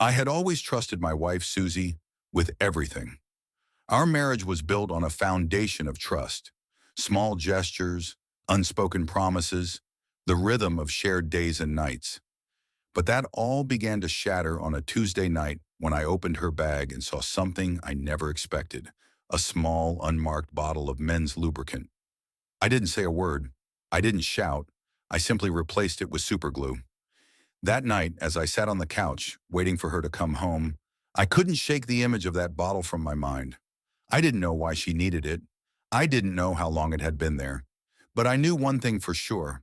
I had always trusted my wife, Susie, with everything. Our marriage was built on a foundation of trust, small gestures, unspoken promises, the rhythm of shared days and nights. But that all began to shatter on a Tuesday night when I opened her bag and saw something I never expected, a small, unmarked bottle of men's lubricant. I didn't say a word. I didn't shout. I simply replaced it with superglue. That night, as I sat on the couch, waiting for her to come home, I couldn't shake the image of that bottle from my mind. I didn't know why she needed it. I didn't know how long it had been there. But I knew one thing for sure.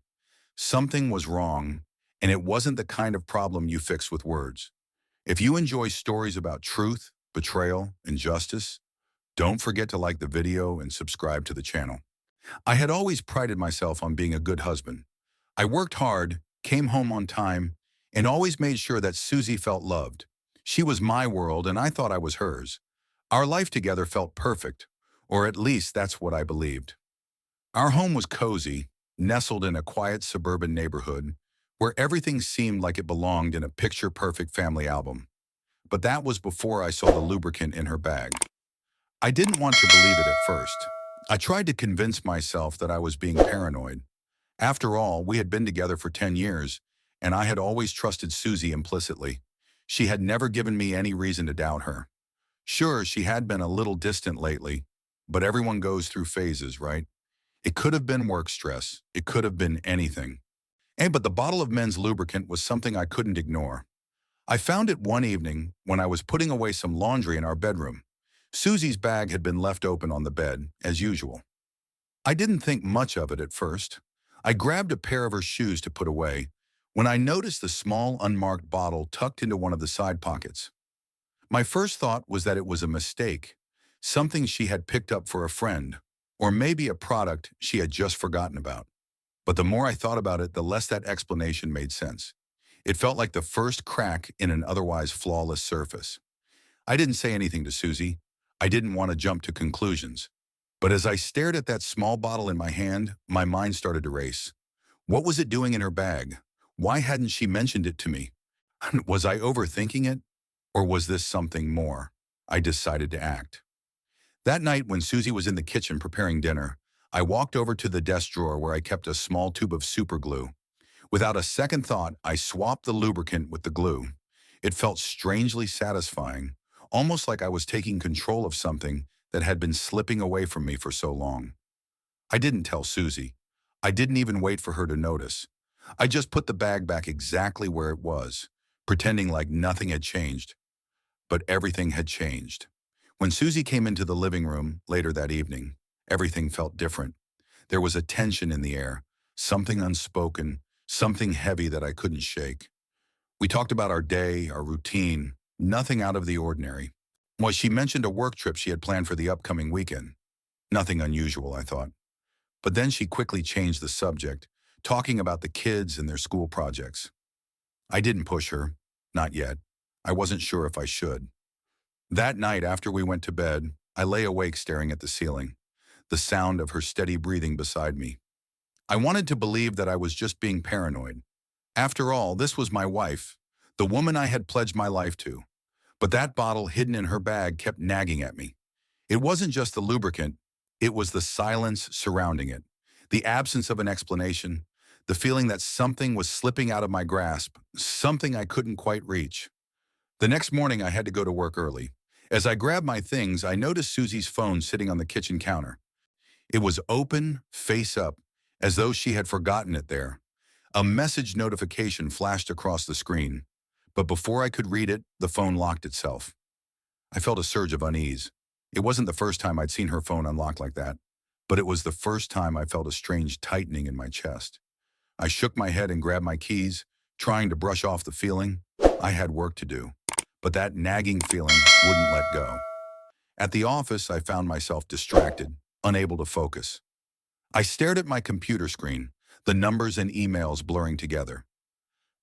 Something was wrong, and it wasn't the kind of problem you fix with words. If you enjoy stories about truth, betrayal, and justice, don't forget to like the video and subscribe to the channel. I had always prided myself on being a good husband. I worked hard, came home on time, and always made sure that Susie felt loved. She was my world, and I thought I was hers. Our life together felt perfect, or at least that's what I believed. Our home was cozy, nestled in a quiet suburban neighborhood, where everything seemed like it belonged in a picture-perfect family album. But that was before I saw the lubricant in her bag. I didn't want to believe it at first. I tried to convince myself that I was being paranoid. After all, we had been together for 10 years, and I had always trusted Susie implicitly. She had never given me any reason to doubt her. Sure, she had been a little distant lately, but everyone goes through phases, right? It could have been work stress. It could have been anything. But the bottle of men's lubricant was something I couldn't ignore. I found it one evening when I was putting away some laundry in our bedroom. Susie's bag had been left open on the bed, as usual. I didn't think much of it at first. I grabbed a pair of her shoes to put away when I noticed the small, unmarked bottle tucked into one of the side pockets. My first thought was that it was a mistake, something she had picked up for a friend, or maybe a product she had just forgotten about. But the more I thought about it, the less that explanation made sense. It felt like the first crack in an otherwise flawless surface. I didn't say anything to Susie. I didn't want to jump to conclusions. But as I stared at that small bottle in my hand, my mind started to race. What was it doing in her bag? Why hadn't she mentioned it to me? Was I overthinking it? Or was this something more? I decided to act. That night when Susie was in the kitchen preparing dinner, I walked over to the desk drawer where I kept a small tube of super glue. Without a second thought, I swapped the lubricant with the glue. It felt strangely satisfying, almost like I was taking control of something that had been slipping away from me for so long. I didn't tell Susie. I didn't even wait for her to notice. I just put the bag back exactly where it was, pretending like nothing had changed. But everything had changed. When Susie came into the living room later that evening, everything felt different. There was a tension in the air, something unspoken, something heavy that I couldn't shake. We talked about our day, our routine, nothing out of the ordinary. Well, she mentioned a work trip she had planned for the upcoming weekend. Nothing unusual, I thought. But then she quickly changed the subject, talking about the kids and their school projects. I didn't push her, not yet. I wasn't sure if I should. That night, after we went to bed, I lay awake staring at the ceiling, the sound of her steady breathing beside me. I wanted to believe that I was just being paranoid. After all, this was my wife, the woman I had pledged my life to. But that bottle hidden in her bag kept nagging at me. It wasn't just the lubricant, it was the silence surrounding it, the absence of an explanation, the feeling that something was slipping out of my grasp, something I couldn't quite reach. The next morning, I had to go to work early. As I grabbed my things, I noticed Susie's phone sitting on the kitchen counter. It was open, face up, as though she had forgotten it there. A message notification flashed across the screen, but before I could read it, the phone locked itself. I felt a surge of unease. It wasn't the first time I'd seen her phone unlocked like that, but it was the first time I felt a strange tightening in my chest. I shook my head and grabbed my keys, trying to brush off the feeling. I had work to do, but that nagging feeling wouldn't let go. At the office, I found myself distracted, unable to focus. I stared at my computer screen, the numbers and emails blurring together.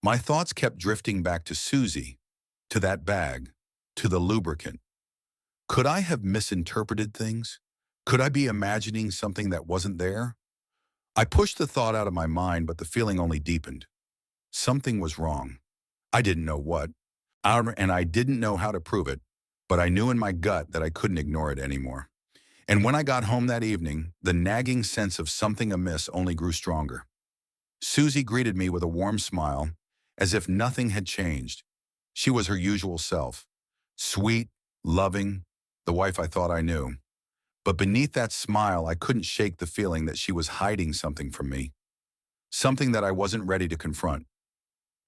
My thoughts kept drifting back to Susie, to that bag, to the lubricant. Could I have misinterpreted things? Could I be imagining something that wasn't there? I pushed the thought out of my mind, but the feeling only deepened. Something was wrong. I didn't know what, And I didn't know how to prove it, but I knew in my gut that I couldn't ignore it anymore. And when I got home that evening, the nagging sense of something amiss only grew stronger. Susie greeted me with a warm smile, as if nothing had changed. She was her usual self, sweet, loving, the wife I thought I knew. But beneath that smile, I couldn't shake the feeling that she was hiding something from me, something that I wasn't ready to confront.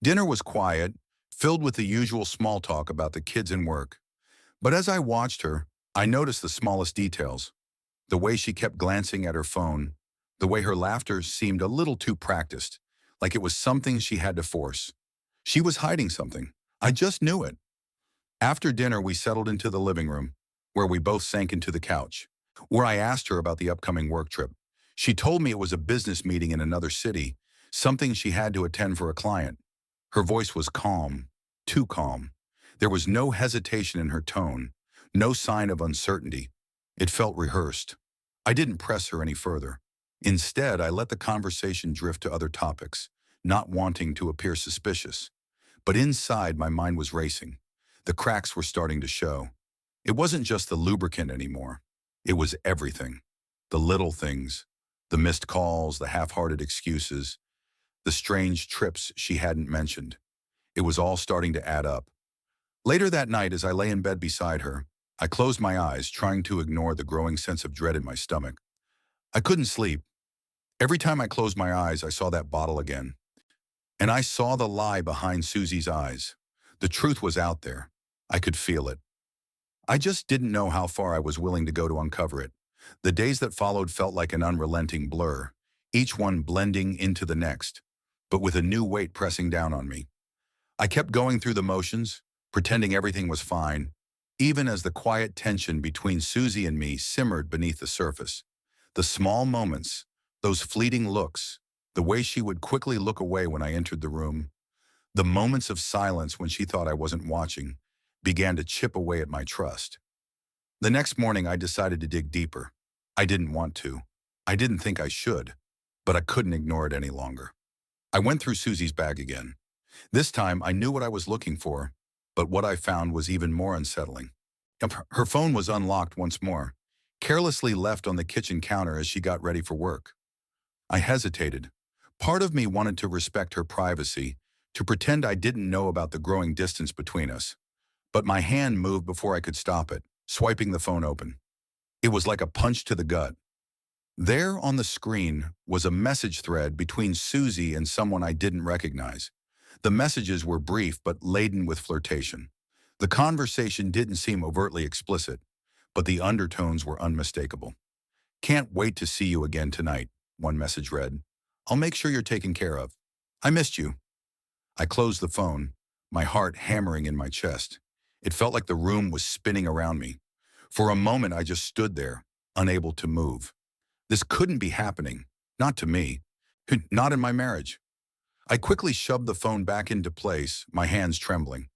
Dinner was quiet, filled with the usual small talk about the kids and work. But as I watched her, I noticed the smallest details. The way she kept glancing at her phone, the way her laughter seemed a little too practiced, like it was something she had to force. She was hiding something. I just knew it. After dinner, we settled into the living room, where we both sank into the couch, where I asked her about the upcoming work trip. She told me it was a business meeting in another city, something she had to attend for a client. Her voice was calm, too calm. There was no hesitation in her tone, no sign of uncertainty. It felt rehearsed. I didn't press her any further. Instead, I let the conversation drift to other topics, not wanting to appear suspicious. But inside, my mind was racing. The cracks were starting to show. It wasn't just the lubricant anymore. It was everything. The little things, the missed calls, the half-hearted excuses, the strange trips she hadn't mentioned. It was all starting to add up. Later that night, as I lay in bed beside her, I closed my eyes, trying to ignore the growing sense of dread in my stomach. I couldn't sleep. Every time I closed my eyes, I saw that bottle again. And I saw the lie behind Susie's eyes. The truth was out there. I could feel it. I just didn't know how far I was willing to go to uncover it. The days that followed felt like an unrelenting blur, each one blending into the next, but with a new weight pressing down on me. I kept going through the motions, pretending everything was fine, even as the quiet tension between Susie and me simmered beneath the surface. The small moments, those fleeting looks, the way she would quickly look away when I entered the room, the moments of silence when she thought I wasn't watching, began to chip away at my trust. The next morning, I decided to dig deeper. I didn't want to. I didn't think I should, but I couldn't ignore it any longer. I went through Susie's bag again. This time, I knew what I was looking for, but what I found was even more unsettling. Her phone was unlocked once more, carelessly left on the kitchen counter as she got ready for work. I hesitated. Part of me wanted to respect her privacy, to pretend I didn't know about the growing distance between us. But my hand moved before I could stop it, swiping the phone open. It was like a punch to the gut. There on the screen was a message thread between Susie and someone I didn't recognize. The messages were brief but laden with flirtation. The conversation didn't seem overtly explicit, but the undertones were unmistakable. "Can't wait to see you again tonight," one message read. "I'll make sure you're taken care of. I missed you." I closed the phone, my heart hammering in my chest. It felt like the room was spinning around me. For a moment, I just stood there, unable to move. This couldn't be happening. Not to me. Not in my marriage. I quickly shoved the phone back into place, my hands trembling.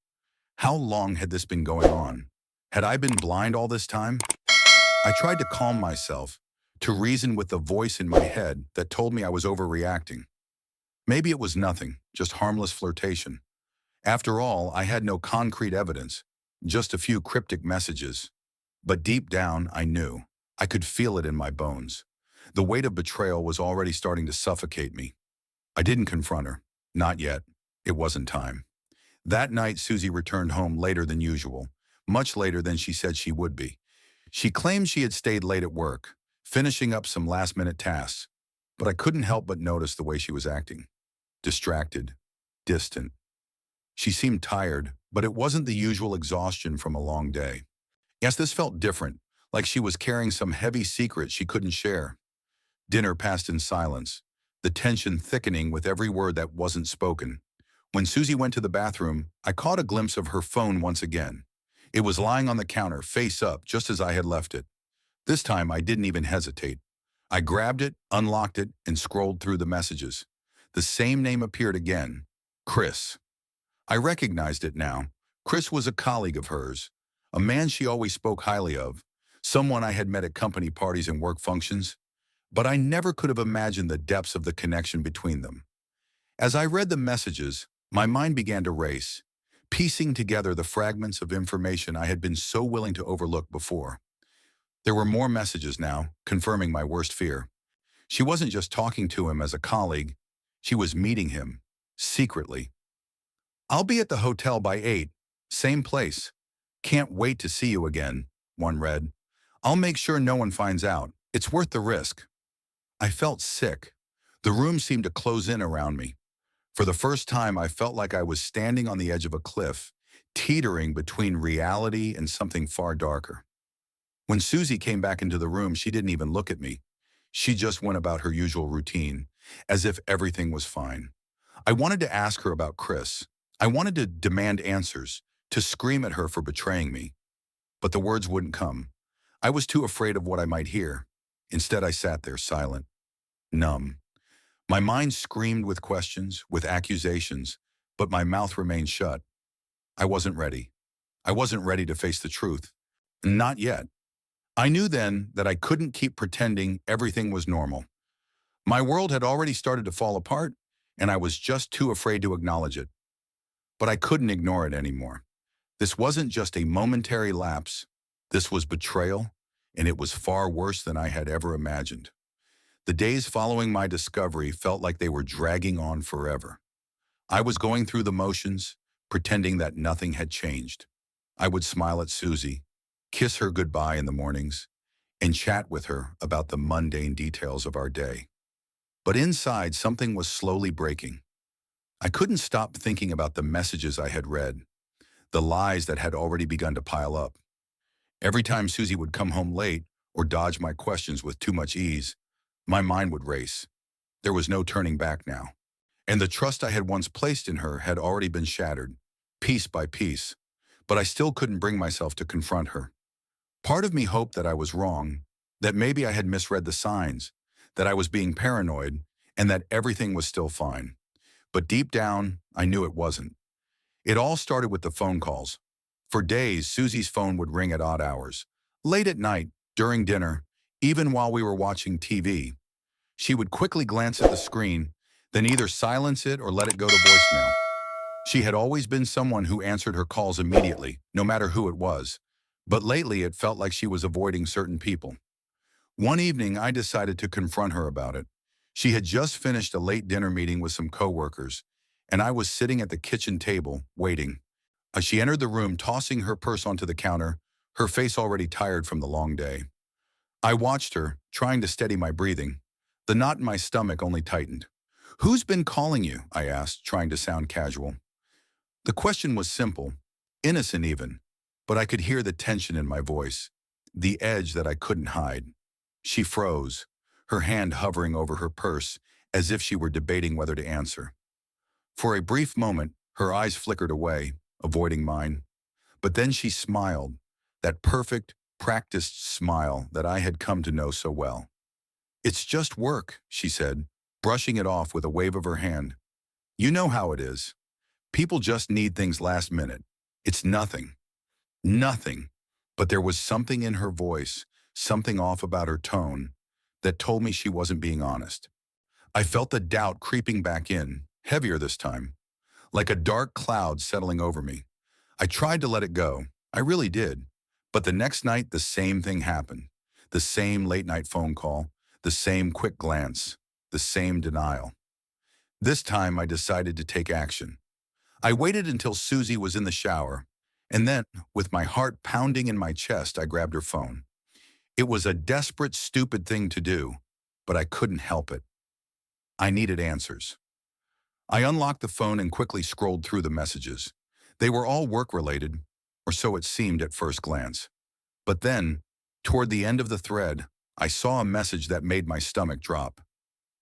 How long had this been going on? Had I been blind all this time? I tried to calm myself, to reason with the voice in my head that told me I was overreacting. Maybe it was nothing, just harmless flirtation. After all, I had no concrete evidence, just a few cryptic messages. But deep down, I knew. I could feel it in my bones. The weight of betrayal was already starting to suffocate me. I didn't confront her. Not yet. It wasn't time. That night, Susie returned home later than usual, much later than she said she would be. She claimed she had stayed late at work, finishing up some last-minute tasks, but I couldn't help but notice the way she was acting. Distracted, distant. She seemed tired, but it wasn't the usual exhaustion from a long day. Yes, this felt different, like she was carrying some heavy secret she couldn't share. Dinner passed in silence, the tension thickening with every word that wasn't spoken. When Susie went to the bathroom, I caught a glimpse of her phone once again. It was lying on the counter, face up, just as I had left it. This time, I didn't even hesitate. I grabbed it, unlocked it, and scrolled through the messages. The same name appeared again, Chris. I recognized it now. Chris was a colleague of hers, a man she always spoke highly of, someone I had met at company parties and work functions. But I never could have imagined the depths of the connection between them. As I read the messages, my mind began to race. piecing together the fragments of information I had been so willing to overlook before. There were more messages now, confirming my worst fear. She wasn't just talking to him as a colleague, she was meeting him, secretly. "I'll be at the hotel by 8, same place. Can't wait to see you again," one read. "I'll make sure no one finds out. It's worth the risk." I felt sick. The room seemed to close in around me. For the first time, I felt like I was standing on the edge of a cliff, teetering between reality and something far darker. When Susie came back into the room, she didn't even look at me. She just went about her usual routine, as if everything was fine. I wanted to ask her about Chris. I wanted to demand answers, to scream at her for betraying me. But the words wouldn't come. I was too afraid of what I might hear. Instead, I sat there silent, numb. My mind screamed with questions, with accusations, but my mouth remained shut. I wasn't ready. I wasn't ready to face the truth. Not yet. I knew then that I couldn't keep pretending everything was normal. My world had already started to fall apart, and I was just too afraid to acknowledge it. But I couldn't ignore it anymore. This wasn't just a momentary lapse. This was betrayal, and it was far worse than I had ever imagined. The days following my discovery felt like they were dragging on forever. I was going through the motions, pretending that nothing had changed. I would smile at Susie, kiss her goodbye in the mornings, and chat with her about the mundane details of our day. But inside, something was slowly breaking. I couldn't stop thinking about the messages I had read, the lies that had already begun to pile up. Every time Susie would come home late or dodge my questions with too much ease, my mind would race. There was no turning back now. And the trust I had once placed in her had already been shattered, piece by piece. But I still couldn't bring myself to confront her. Part of me hoped that I was wrong, that maybe I had misread the signs, that I was being paranoid, and that everything was still fine. But deep down, I knew it wasn't. It all started with the phone calls. For days, Susie's phone would ring at odd hours. Late at night, during dinner, even while we were watching TV. She would quickly glance at the screen, then either silence it or let it go to voicemail. She had always been someone who answered her calls immediately, no matter who it was. But lately, it felt like she was avoiding certain people. One evening, I decided to confront her about it. She had just finished a late dinner meeting with some coworkers, and I was sitting at the kitchen table, waiting. As she entered the room, tossing her purse onto the counter, her face already tired from the long day. I watched her, trying to steady my breathing. The knot in my stomach only tightened. "Who's been calling you?" I asked, trying to sound casual. The question was simple, innocent even, but I could hear the tension in my voice, the edge that I couldn't hide. She froze, her hand hovering over her purse, as if she were debating whether to answer. For a brief moment, her eyes flickered away, avoiding mine. But then she smiled, that perfect, practiced smile that I had come to know so well. "It's just work," she said, brushing it off with a wave of her hand. "You know how it is. People just need things last minute. It's nothing." Nothing. But there was something in her voice, something off about her tone, that told me she wasn't being honest. I felt the doubt creeping back in, heavier this time, like a dark cloud settling over me. I tried to let it go. I really did. But the next night, the same thing happened. The same late-night phone call, the same quick glance, the same denial. This time, I decided to take action. I waited until Susie was in the shower, and then, with my heart pounding in my chest, I grabbed her phone. It was a desperate, stupid thing to do, but I couldn't help it. I needed answers. I unlocked the phone and quickly scrolled through the messages. They were all work-related, or so it seemed at first glance. But then, toward the end of the thread, I saw a message that made my stomach drop.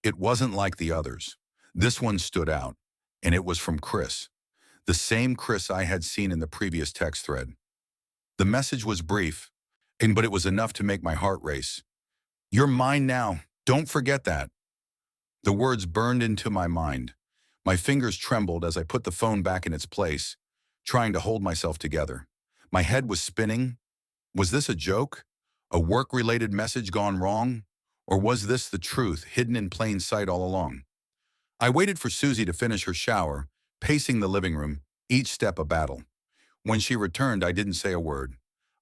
It wasn't like the others. This one stood out, and it was from Chris. The same Chris I had seen in the previous text thread. The message was brief, but it was enough to make my heart race. "You're mine now. Don't forget that." The words burned into my mind. My fingers trembled as I put the phone back in its place, trying to hold myself together. My head was spinning. Was this a joke? A work-related message gone wrong? Or was this the truth, hidden in plain sight all along? I waited for Susie to finish her shower, pacing the living room, each step a battle. When she returned, I didn't say a word.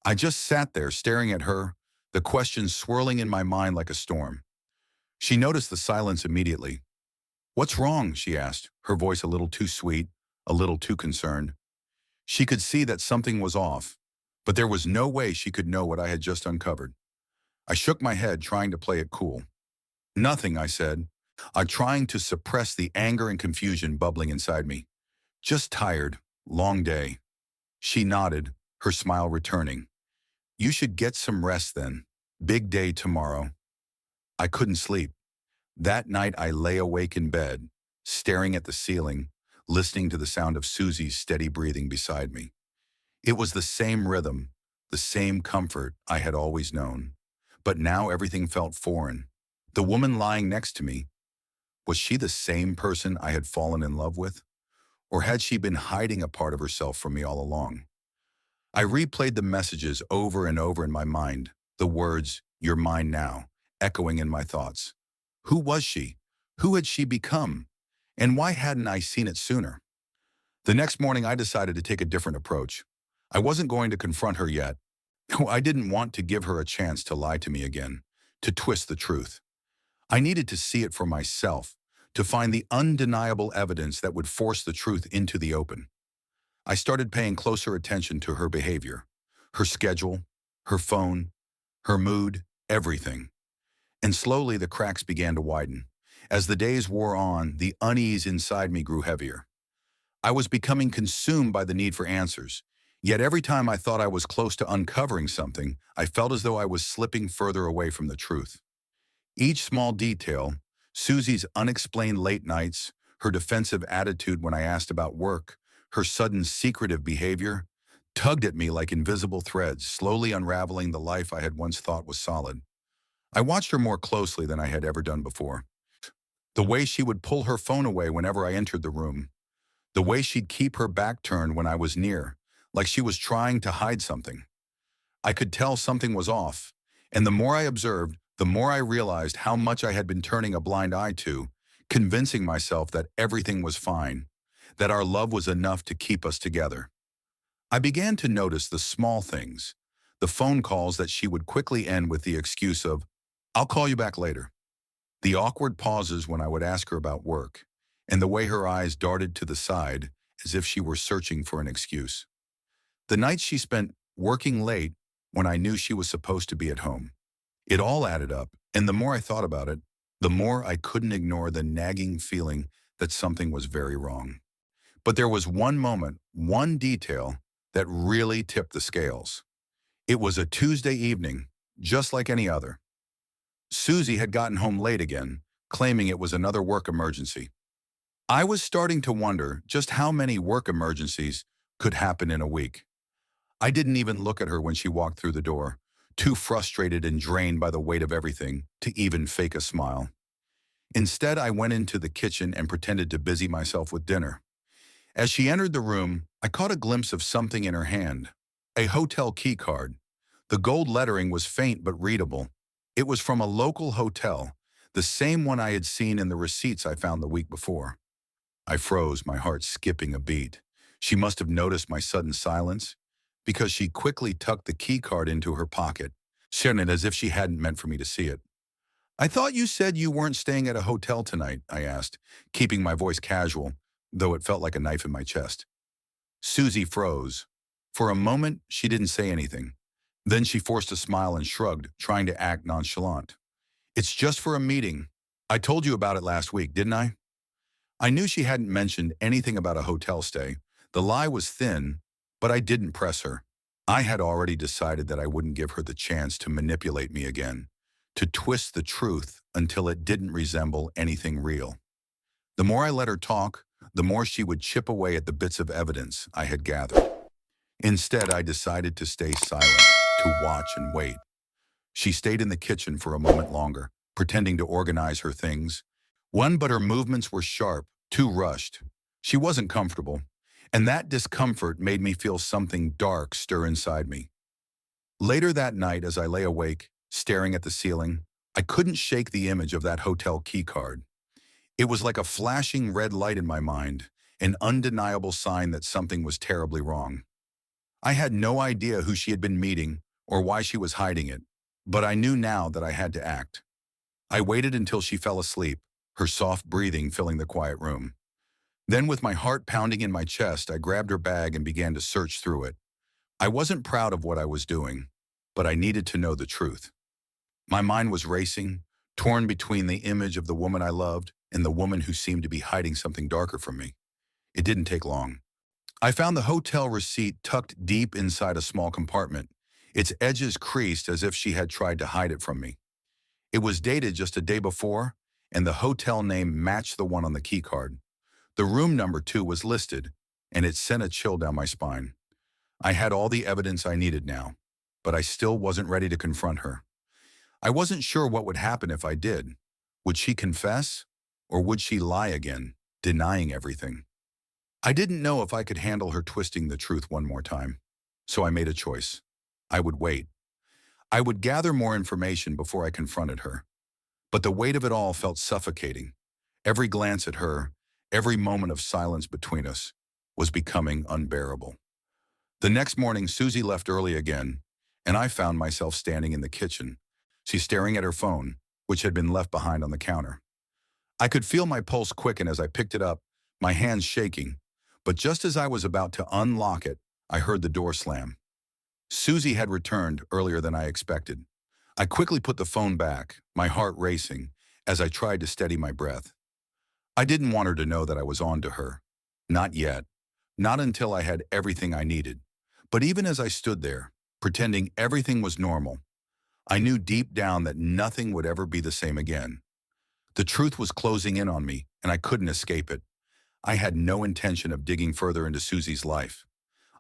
I just sat there staring at her, the questions swirling in my mind like a storm. She noticed the silence immediately. "What's wrong?" she asked, her voice a little too sweet, a little too concerned. She could see that something was off, but there was no way she could know what I had just uncovered. I shook my head, trying to play it cool. "Nothing," I said. I'm trying to suppress the anger and confusion bubbling inside me. "Just tired. Long day." She nodded, her smile returning. "You should get some rest then. Big day tomorrow." I couldn't sleep. That night I lay awake in bed, staring at the ceiling, listening to the sound of Susie's steady breathing beside me. It was the same rhythm, the same comfort I had always known. But now everything felt foreign. The woman lying next to me, was she the same person I had fallen in love with? Or had she been hiding a part of herself from me all along? I replayed the messages over and over in my mind, the words, "You're mine now," echoing in my thoughts. Who was she? Who had she become? And why hadn't I seen it sooner? The next morning, I decided to take a different approach. I wasn't going to confront her yet. I didn't want to give her a chance to lie to me again, to twist the truth. I needed to see it for myself, to find the undeniable evidence that would force the truth into the open. I started paying closer attention to her behavior, her schedule, her phone, her mood, everything. And slowly the cracks began to widen. As the days wore on, the unease inside me grew heavier. I was becoming consumed by the need for answers. Yet every time I thought I was close to uncovering something, I felt as though I was slipping further away from the truth. Each small detail, Susie's unexplained late nights, her defensive attitude when I asked about work, her sudden secretive behavior, tugged at me like invisible threads, slowly unraveling the life I had once thought was solid. I watched her more closely than I had ever done before. The way she would pull her phone away whenever I entered the room. The way she'd keep her back turned when I was near, like she was trying to hide something. I could tell something was off, and the more I observed, the more I realized how much I had been turning a blind eye to, convincing myself that everything was fine, that our love was enough to keep us together. I began to notice the small things, the phone calls that she would quickly end with the excuse of, "I'll call you back later." The awkward pauses when I would ask her about work, and the way her eyes darted to the side as if she were searching for an excuse. The nights she spent working late when I knew she was supposed to be at home. It all added up, and the more I thought about it, the more I couldn't ignore the nagging feeling that something was very wrong. But there was one moment, one detail, that really tipped the scales. It was a Tuesday evening, just like any other. Susie had gotten home late again, claiming it was another work emergency. I was starting to wonder just how many work emergencies could happen in a week. I didn't even look at her when she walked through the door, too frustrated and drained by the weight of everything to even fake a smile. Instead, I went into the kitchen and pretended to busy myself with dinner. As she entered the room, I caught a glimpse of something in her hand, a hotel key card. The gold lettering was faint but readable. It was from a local hotel, the same one I had seen in the receipts I found the week before. I froze, my heart skipping a beat. She must have noticed my sudden silence, because she quickly tucked the key card into her pocket, sharing it as if she hadn't meant for me to see it. "I thought you said you weren't staying at a hotel tonight," I asked, keeping my voice casual, though it felt like a knife in my chest. Susie froze. For a moment, she didn't say anything. Then she forced a smile and shrugged, trying to act nonchalant. "It's just for a meeting. I told you about it last week, didn't I?" I knew she hadn't mentioned anything about a hotel stay. The lie was thin, but I didn't press her. I had already decided that I wouldn't give her the chance to manipulate me again, to twist the truth until it didn't resemble anything real. The more I let her talk, the more she would chip away at the bits of evidence I had gathered. Instead, I decided to stay silent, to watch and wait. She stayed in the kitchen for a moment longer, pretending to organize her things. But her movements were sharp, too rushed. She wasn't comfortable, and that discomfort made me feel something dark stir inside me. Later that night, as I lay awake, staring at the ceiling, I couldn't shake the image of that hotel key card. It was like a flashing red light in my mind, an undeniable sign that something was terribly wrong. I had no idea who she had been meeting or why she was hiding it, but I knew now that I had to act. I waited until she fell asleep, her soft breathing filling the quiet room. Then, with my heart pounding in my chest, I grabbed her bag and began to search through it. I wasn't proud of what I was doing, but I needed to know the truth. My mind was racing, torn between the image of the woman I loved and the woman who seemed to be hiding something darker from me. It didn't take long. I found the hotel receipt tucked deep inside a small compartment, its edges creased as if she had tried to hide it from me. It was dated just a day before, and the hotel name matched the one on the keycard. The room number 2 was listed, and it sent a chill down my spine. I had all the evidence I needed now, but I still wasn't ready to confront her. I wasn't sure what would happen if I did. Would she confess, or would she lie again, denying everything? I didn't know if I could handle her twisting the truth one more time, so I made a choice. I would wait. I would gather more information before I confronted her. But the weight of it all felt suffocating. Every glance at her, every moment of silence between us, was becoming unbearable. The next morning, Susie left early again, and I found myself standing in the kitchen. She staring at her phone, which had been left behind on the counter. I could feel my pulse quicken as I picked it up, my hands shaking. But just as I was about to unlock it, I heard the door slam. Susie had returned earlier than I expected. I quickly put the phone back, my heart racing, as I tried to steady my breath. I didn't want her to know that I was on to her. Not yet. Not until I had everything I needed. But even as I stood there, pretending everything was normal, I knew deep down that nothing would ever be the same again. The truth was closing in on me, and I couldn't escape it. I had no intention of digging further into Susie's life.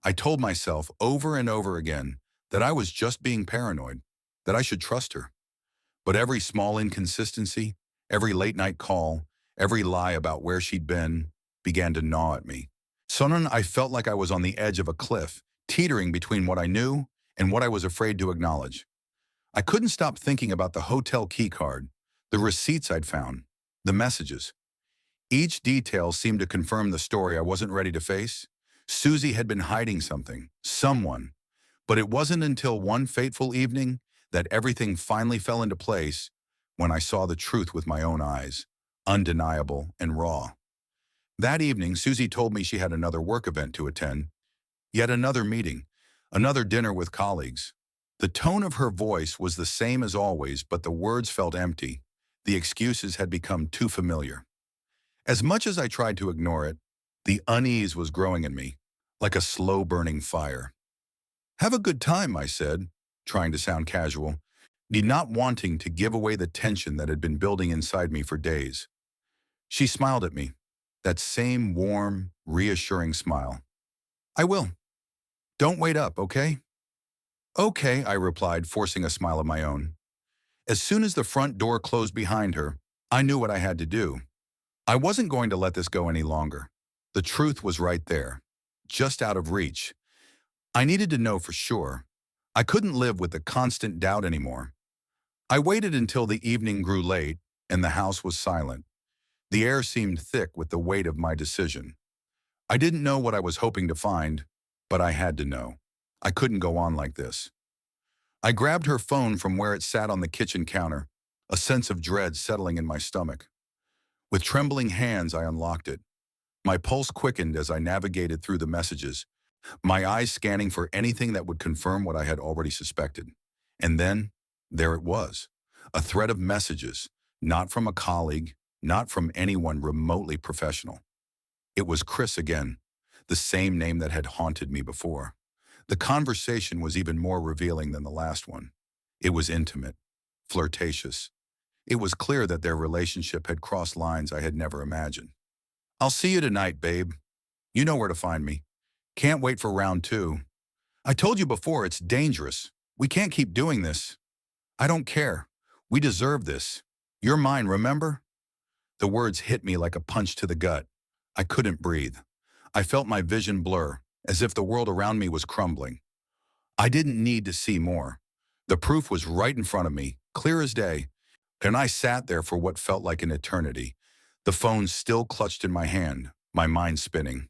I told myself over and over again that I was just being paranoid, that I should trust her. But every small inconsistency, every late-night call, every lie about where she'd been, began to gnaw at me. Suddenly, I felt like I was on the edge of a cliff, teetering between what I knew and what I was afraid to acknowledge. I couldn't stop thinking about the hotel key card, the receipts I'd found, the messages. Each detail seemed to confirm the story I wasn't ready to face. Susie had been hiding something, someone. But it wasn't until one fateful evening that everything finally fell into place when I saw the truth with my own eyes, undeniable and raw. That evening, Susie told me she had another work event to attend, yet another meeting, another dinner with colleagues. The tone of her voice was the same as always, but the words felt empty. The excuses had become too familiar. As much as I tried to ignore it, the unease was growing in me, like a slow-burning fire. "Have a good time," I said, trying to sound casual, not wanting to give away the tension that had been building inside me for days. She smiled at me, that same warm, reassuring smile. "I will. Don't wait up, okay?" "Okay," I replied, forcing a smile of my own. As soon as the front door closed behind her, I knew what I had to do. I wasn't going to let this go any longer. The truth was right there, just out of reach. I needed to know for sure. I couldn't live with the constant doubt anymore. I waited until the evening grew late and the house was silent. The air seemed thick with the weight of my decision. I didn't know what I was hoping to find, but I had to know. I couldn't go on like this. I grabbed her phone from where it sat on the kitchen counter, a sense of dread settling in my stomach. With trembling hands, I unlocked it. My pulse quickened as I navigated through the messages, my eyes scanning for anything that would confirm what I had already suspected. And then, there it was, a thread of messages, not from a colleague, not from anyone remotely professional. It was Chris again, the same name that had haunted me before. The conversation was even more revealing than the last one. It was intimate, flirtatious. It was clear that their relationship had crossed lines I had never imagined. "I'll see you tonight, babe. You know where to find me. Can't wait for round 2. I told you before, it's dangerous. We can't keep doing this. I don't care. We deserve this. You're mine, remember?" The words hit me like a punch to the gut. I couldn't breathe. I felt my vision blur, as if the world around me was crumbling. I didn't need to see more. The proof was right in front of me, clear as day, and I sat there for what felt like an eternity, the phone still clutched in my hand, my mind spinning.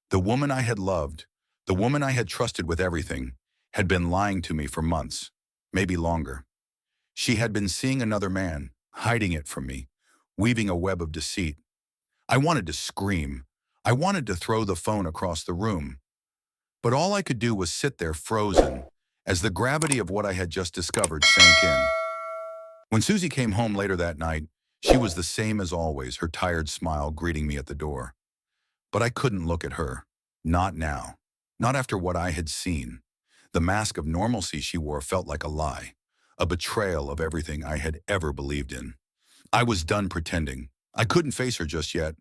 The woman I had loved, the woman I had trusted with everything, had been lying to me for months, maybe longer. She had been seeing another man, hiding it from me, weaving a web of deceit. I wanted to scream. I wanted to throw the phone across the room. But all I could do was sit there frozen, as the gravity of what I had just discovered sank in. When Susie came home later that night, she was the same as always, her tired smile greeting me at the door. But I couldn't look at her. Not now. Not after what I had seen. The mask of normalcy she wore felt like a lie, a betrayal of everything I had ever believed in. I was done pretending. I couldn't face her just yet.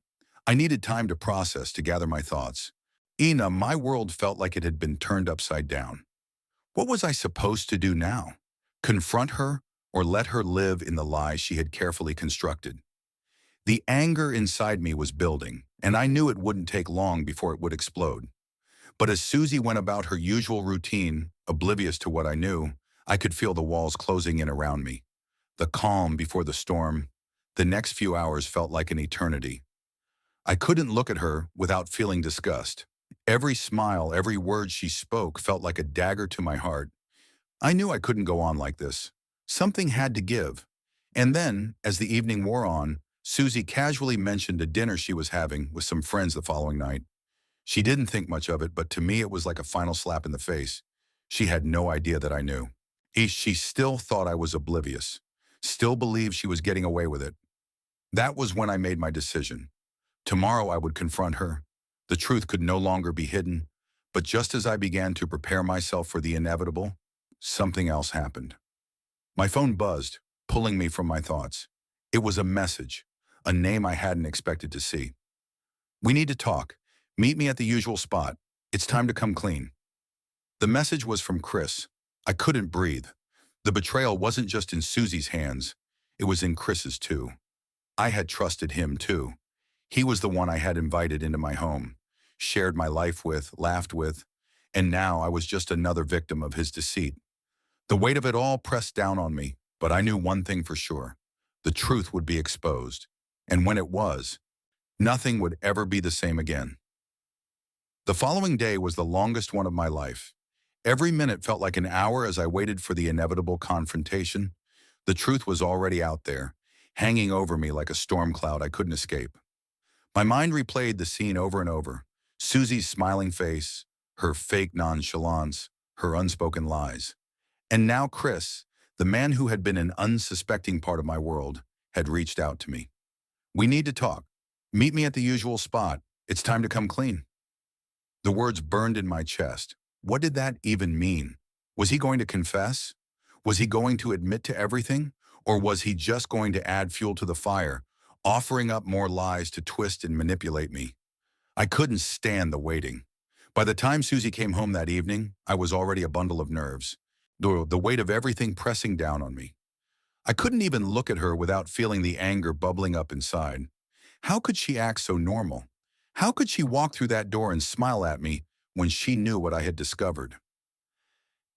I needed time to process, to gather my thoughts. My world felt like it had been turned upside down. What was I supposed to do now? Confront her or let her live in the lie she had carefully constructed? The anger inside me was building, and I knew it wouldn't take long before it would explode. But as Susie went about her usual routine, oblivious to what I knew, I could feel the walls closing in around me. The calm before the storm. The next few hours felt like an eternity. I couldn't look at her without feeling disgust. Every smile, every word she spoke felt like a dagger to my heart. I knew I couldn't go on like this. Something had to give. And then, as the evening wore on, Susie casually mentioned a dinner she was having with some friends the following night. She didn't think much of it, but to me it was like a final slap in the face. She had no idea that I knew. She still thought I was oblivious, still believed she was getting away with it. That was when I made my decision. Tomorrow I would confront her. The truth could no longer be hidden, but just as I began to prepare myself for the inevitable, something else happened. My phone buzzed, pulling me from my thoughts. It was a message, a name I hadn't expected to see. "We need to talk. Meet me at the usual spot. It's time to come clean." The message was from Chris. I couldn't breathe. The betrayal wasn't just in Susie's hands. It was in Chris's too. I had trusted him too. He was the one I had invited into my home, shared my life with, laughed with, and now I was just another victim of his deceit. The weight of it all pressed down on me, but I knew one thing for sure. The truth would be exposed. And when it was, nothing would ever be the same again. The following day was the longest one of my life. Every minute felt like an hour as I waited for the inevitable confrontation. The truth was already out there, hanging over me like a storm cloud I couldn't escape. My mind replayed the scene over and over. Susie's smiling face, her fake nonchalance, her unspoken lies. And now Chris, the man who had been an unsuspecting part of my world, had reached out to me. "We need to talk. Meet me at the usual spot. It's time to come clean." The words burned in my chest. What did that even mean? Was he going to confess? Was he going to admit to everything? Or was he just going to add fuel to the fire, offering up more lies to twist and manipulate me? I couldn't stand the waiting. By the time Susie came home that evening, I was already a bundle of nerves, the weight of everything pressing down on me. I couldn't even look at her without feeling the anger bubbling up inside. How could she act so normal? How could she walk through that door and smile at me when she knew what I had discovered?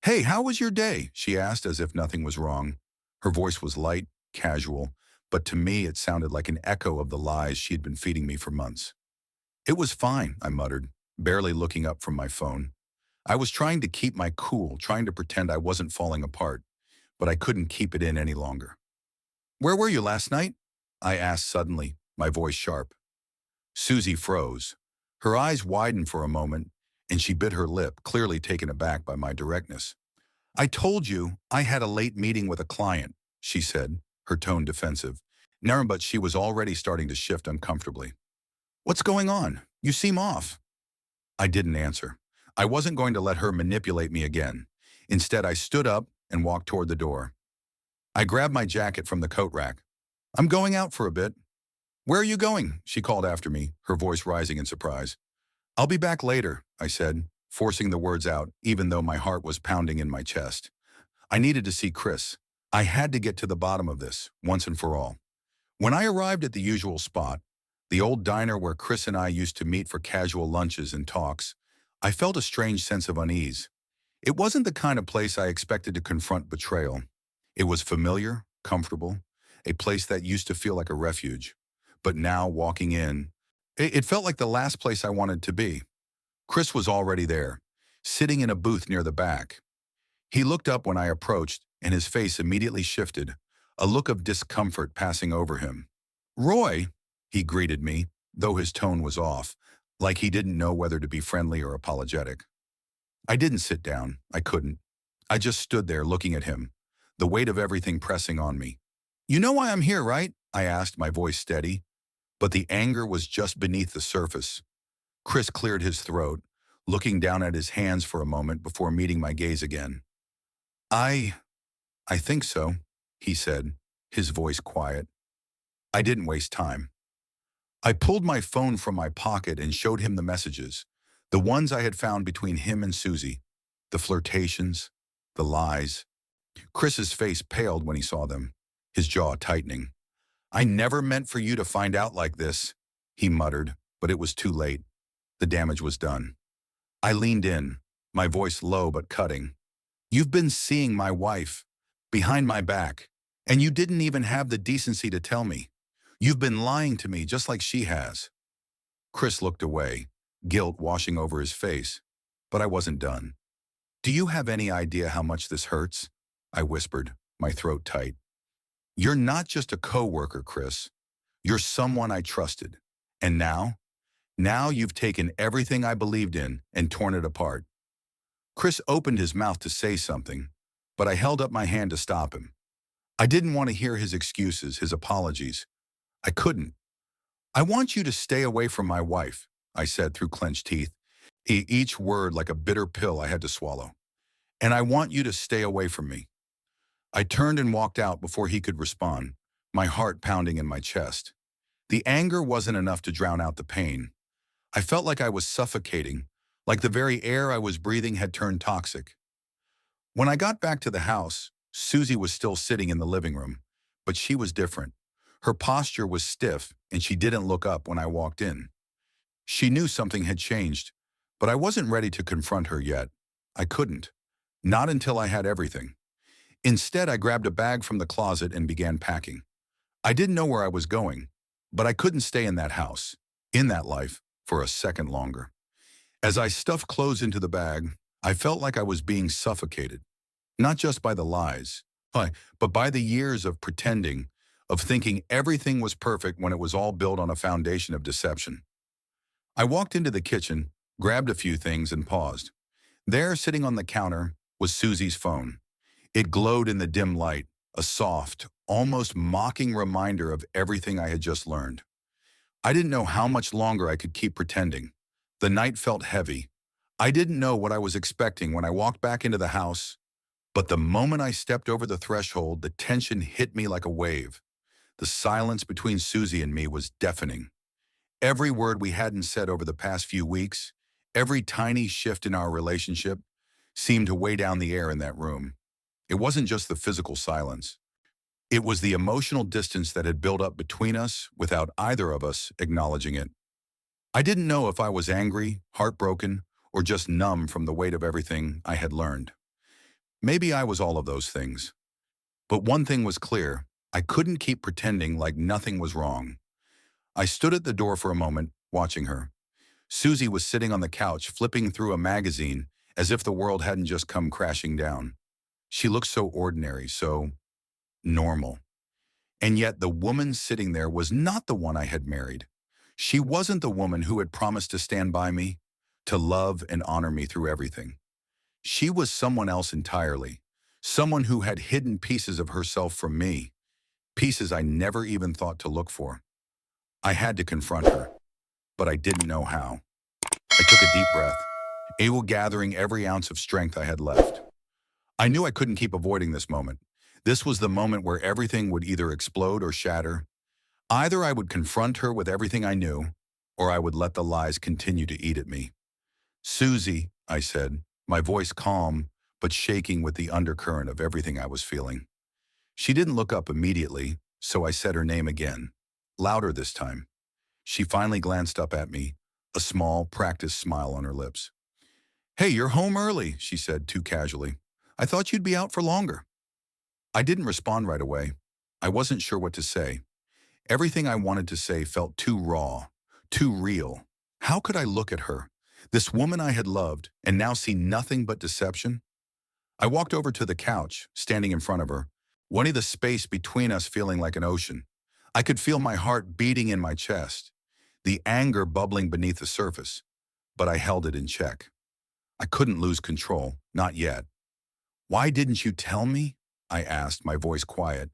"Hey, how was your day?" she asked as if nothing was wrong. Her voice was light, casual, but to me it sounded like an echo of the lies she had been feeding me for months. "It was fine," I muttered, barely looking up from my phone. I was trying to keep my cool, trying to pretend I wasn't falling apart, but I couldn't keep it in any longer. "Where were you last night?" I asked suddenly, my voice sharp. Susie froze. Her eyes widened for a moment, and she bit her lip, clearly taken aback by my directness. "I told you I had a late meeting with a client," she said, her tone defensive. But she was already starting to shift uncomfortably. "What's going on? You seem off." I didn't answer. I wasn't going to let her manipulate me again. Instead, I stood up and walked toward the door. I grabbed my jacket from the coat rack. "I'm going out for a bit." "Where are you going?" she called after me, her voice rising in surprise. "I'll be back later," I said, forcing the words out, even though my heart was pounding in my chest. I needed to see Chris. I had to get to the bottom of this, once and for all. When I arrived at the usual spot, the old diner where Chris and I used to meet for casual lunches and talks, I felt a strange sense of unease. It wasn't the kind of place I expected to confront betrayal. It was familiar, comfortable, a place that used to feel like a refuge. But now, walking in, It felt like the last place I wanted to be. Chris was already there, sitting in a booth near the back. He looked up when I approached, and his face immediately shifted, a look of discomfort passing over him. "Roy," he greeted me, though his tone was off, like he didn't know whether to be friendly or apologetic. I didn't sit down. I couldn't. I just stood there looking at him, the weight of everything pressing on me. "You know why I'm here, right?" I asked, my voice steady. But the anger was just beneath the surface. Chris cleared his throat, looking down at his hands for a moment before meeting my gaze again. I I think so," he said, his voice quiet. I didn't waste time. I pulled my phone from my pocket and showed him the messages, the ones I had found between him and Susie, the flirtations, the lies. Chris's face paled when he saw them, his jaw tightening. "I never meant for you to find out like this," he muttered, but it was too late. The damage was done. I leaned in, my voice low but cutting. "You've been seeing my wife, behind my back, and you didn't even have the decency to tell me. You've been lying to me just like she has." Chris looked away, guilt washing over his face, but I wasn't done. "Do you have any idea how much this hurts?" I whispered, my throat tight. "You're not just a coworker, Chris. You're someone I trusted. And now you've taken everything I believed in and torn it apart." Chris opened his mouth to say something, but I held up my hand to stop him. I didn't want to hear his excuses, his apologies. I couldn't. "I want you to stay away from my wife," I said through clenched teeth, each word like a bitter pill I had to swallow. "And I want you to stay away from me." I turned and walked out before he could respond, my heart pounding in my chest. The anger wasn't enough to drown out the pain. I felt like I was suffocating, like the very air I was breathing had turned toxic. When I got back to the house, Susie was still sitting in the living room, but she was different. Her posture was stiff, and she didn't look up when I walked in. She knew something had changed, but I wasn't ready to confront her yet. I couldn't. Not until I had everything. Instead, I grabbed a bag from the closet and began packing. I didn't know where I was going, but I couldn't stay in that house, in that life, for a second longer. As I stuffed clothes into the bag, I felt like I was being suffocated, not just by the lies, but by the years of pretending, of thinking everything was perfect when it was all built on a foundation of deception. I walked into the kitchen, grabbed a few things, and paused. There, sitting on the counter, was Susie's phone. It glowed in the dim light, a soft, almost mocking reminder of everything I had just learned. I didn't know how much longer I could keep pretending. The night felt heavy. I didn't know what I was expecting when I walked back into the house, but the moment I stepped over the threshold, the tension hit me like a wave. The silence between Susie and me was deafening. Every word we hadn't said over the past few weeks, every tiny shift in our relationship, seemed to weigh down the air in that room. It wasn't just the physical silence. It was the emotional distance that had built up between us without either of us acknowledging it. I didn't know if I was angry, heartbroken, or just numb from the weight of everything I had learned. Maybe I was all of those things. But one thing was clear. I couldn't keep pretending like nothing was wrong. I stood at the door for a moment, watching her. Susie was sitting on the couch, flipping through a magazine, as if the world hadn't just come crashing down. She looked so ordinary, so normal. And yet the woman sitting there was not the one I had married. She wasn't the woman who had promised to stand by me, to love and honor me through everything. She was someone else entirely, someone who had hidden pieces of herself from me, pieces I never even thought to look for. I had to confront her, but I didn't know how. I took a deep breath, able gathering every ounce of strength I had left. I knew I couldn't keep avoiding this moment. This was the moment where everything would either explode or shatter. Either I would confront her with everything I knew, or I would let the lies continue to eat at me. "Susie," I said, my voice calm, but shaking with the undercurrent of everything I was feeling. She didn't look up immediately, so I said her name again, louder this time. She finally glanced up at me, a small, practiced smile on her lips. "Hey, you're home early," she said too casually. "I thought you'd be out for longer." I didn't respond right away. I wasn't sure what to say. Everything I wanted to say felt too raw, too real. How could I look at her, this woman I had loved, and now see nothing but deception? I walked over to the couch, standing in front of her, wanting the space between us feeling like an ocean. I could feel my heart beating in my chest, the anger bubbling beneath the surface, but I held it in check. I couldn't lose control, not yet. "Why didn't you tell me?" I asked, my voice quiet,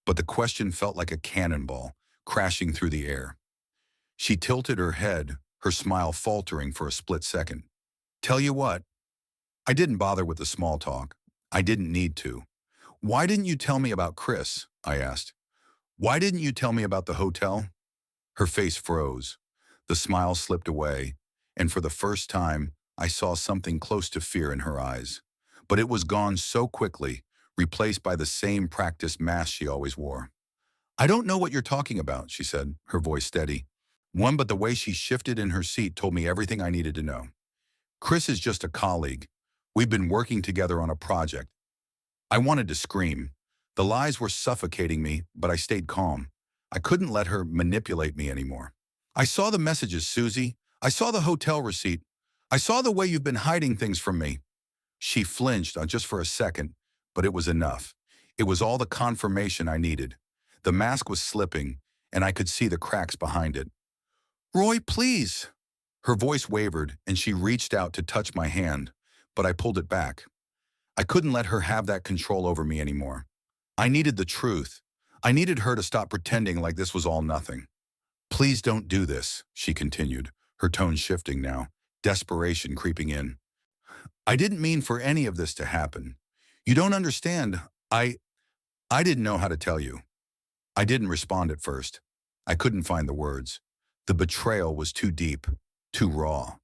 but the question felt like a cannonball, crashing through the air. She tilted her head, her smile faltering for a split second. "Tell you what, I didn't bother with the small talk. I didn't need to. Why didn't you tell me about Chris?" I asked. "Why didn't you tell me about the hotel?" Her face froze. The smile slipped away, and for the first time, I saw something close to fear in her eyes. But it was gone so quickly, replaced by the same practiced mask she always wore. "I don't know what you're talking about," she said, her voice steady. But the way she shifted in her seat told me everything I needed to know. "Chris is just a colleague. We've been working together on a project." I wanted to scream. The lies were suffocating me, but I stayed calm. I couldn't let her manipulate me anymore. "I saw the messages, Susie. I saw the hotel receipt. I saw the way you've been hiding things from me." She flinched just for a second, but it was enough. It was all the confirmation I needed. The mask was slipping, and I could see the cracks behind it. "Roy, please." Her voice wavered, and she reached out to touch my hand, but I pulled it back. I couldn't let her have that control over me anymore. I needed the truth. I needed her to stop pretending like this was all nothing. "Please don't do this," she continued, her tone shifting now, desperation creeping in. "I didn't mean for any of this to happen. You don't understand. I didn't know how to tell you." I didn't respond at first. I couldn't find the words. The betrayal was too deep, too raw.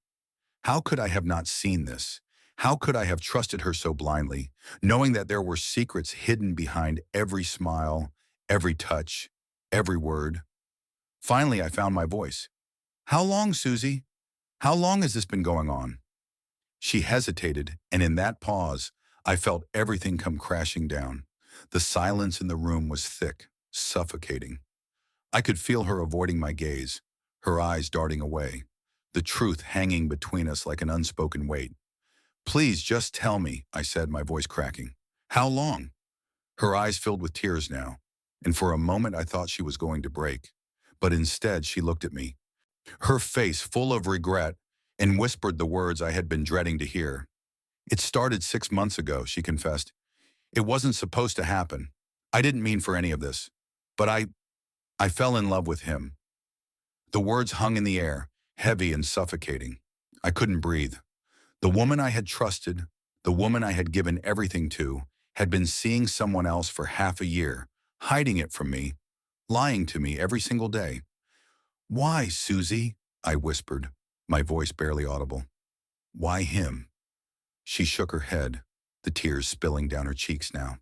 How could I have not seen this? How could I have trusted her so blindly, knowing that there were secrets hidden behind every smile, every touch, every word? Finally, I found my voice. "How long, Susie? How long has this been going on?" She hesitated, and in that pause, I felt everything come crashing down. The silence in the room was thick, suffocating. I could feel her avoiding my gaze, her eyes darting away, the truth hanging between us like an unspoken weight. "Please just tell me," I said, my voice cracking. "How long?" Her eyes filled with tears now, and for a moment I thought she was going to break. But instead she looked at me, her face full of regret, and whispered the words I had been dreading to hear. "It started 6 months ago," she confessed. "It wasn't supposed to happen. I didn't mean for any of this. But I fell in love with him." The words hung in the air, heavy and suffocating. I couldn't breathe. The woman I had trusted, the woman I had given everything to, had been seeing someone else for half a year, hiding it from me, lying to me every single day. "Why, Susie?" I whispered, my voice barely audible. "Why him?" She shook her head, the tears spilling down her cheeks now.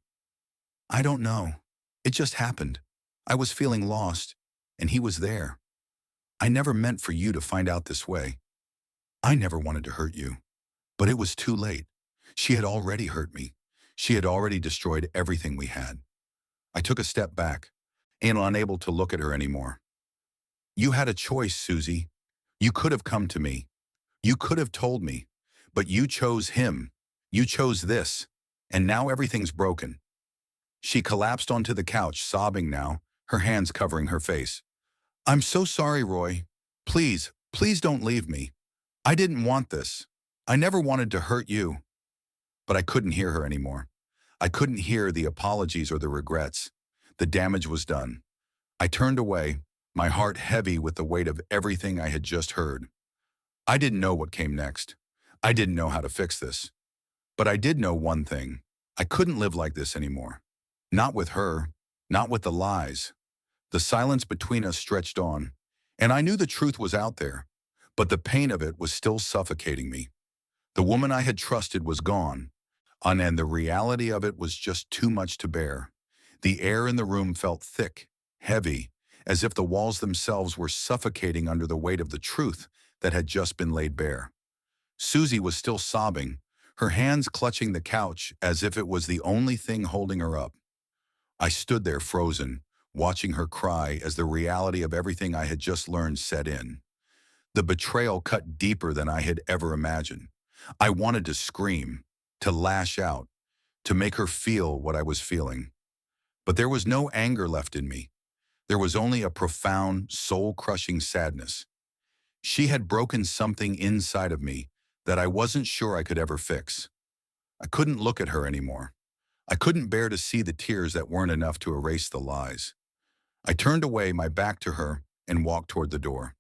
"I don't know. It just happened. I was feeling lost, and he was there. I never meant for you to find out this way. I never wanted to hurt you. But it was too late. She had already hurt me. She had already destroyed everything we had." I took a step back, and unable to look at her anymore. "You had a choice, Susie. You could have come to me. You could have told me. But you chose him. You chose this. And now everything's broken." She collapsed onto the couch, sobbing now, her hands covering her face. "I'm so sorry, Roy. Please, please don't leave me. I didn't want this. I never wanted to hurt you." But I couldn't hear her anymore. I couldn't hear the apologies or the regrets. The damage was done. I turned away, my heart heavy with the weight of everything I had just heard. I didn't know what came next. I didn't know how to fix this. But I did know one thing. I couldn't live like this anymore. Not with her, not with the lies. The silence between us stretched on, and I knew the truth was out there, but the pain of it was still suffocating me. The woman I had trusted was gone, and the reality of it was just too much to bear. The air in the room felt thick, heavy, as if the walls themselves were suffocating under the weight of the truth that had just been laid bare. Susie was still sobbing, her hands clutching the couch as if it was the only thing holding her up. I stood there frozen, watching her cry as the reality of everything I had just learned set in. The betrayal cut deeper than I had ever imagined. I wanted to scream, to lash out, to make her feel what I was feeling. But there was no anger left in me. There was only a profound, soul-crushing sadness. She had broken something inside of me that I wasn't sure I could ever fix. I couldn't look at her anymore. I couldn't bear to see the tears that weren't enough to erase the lies. I turned away, my back to her, and walked toward the door.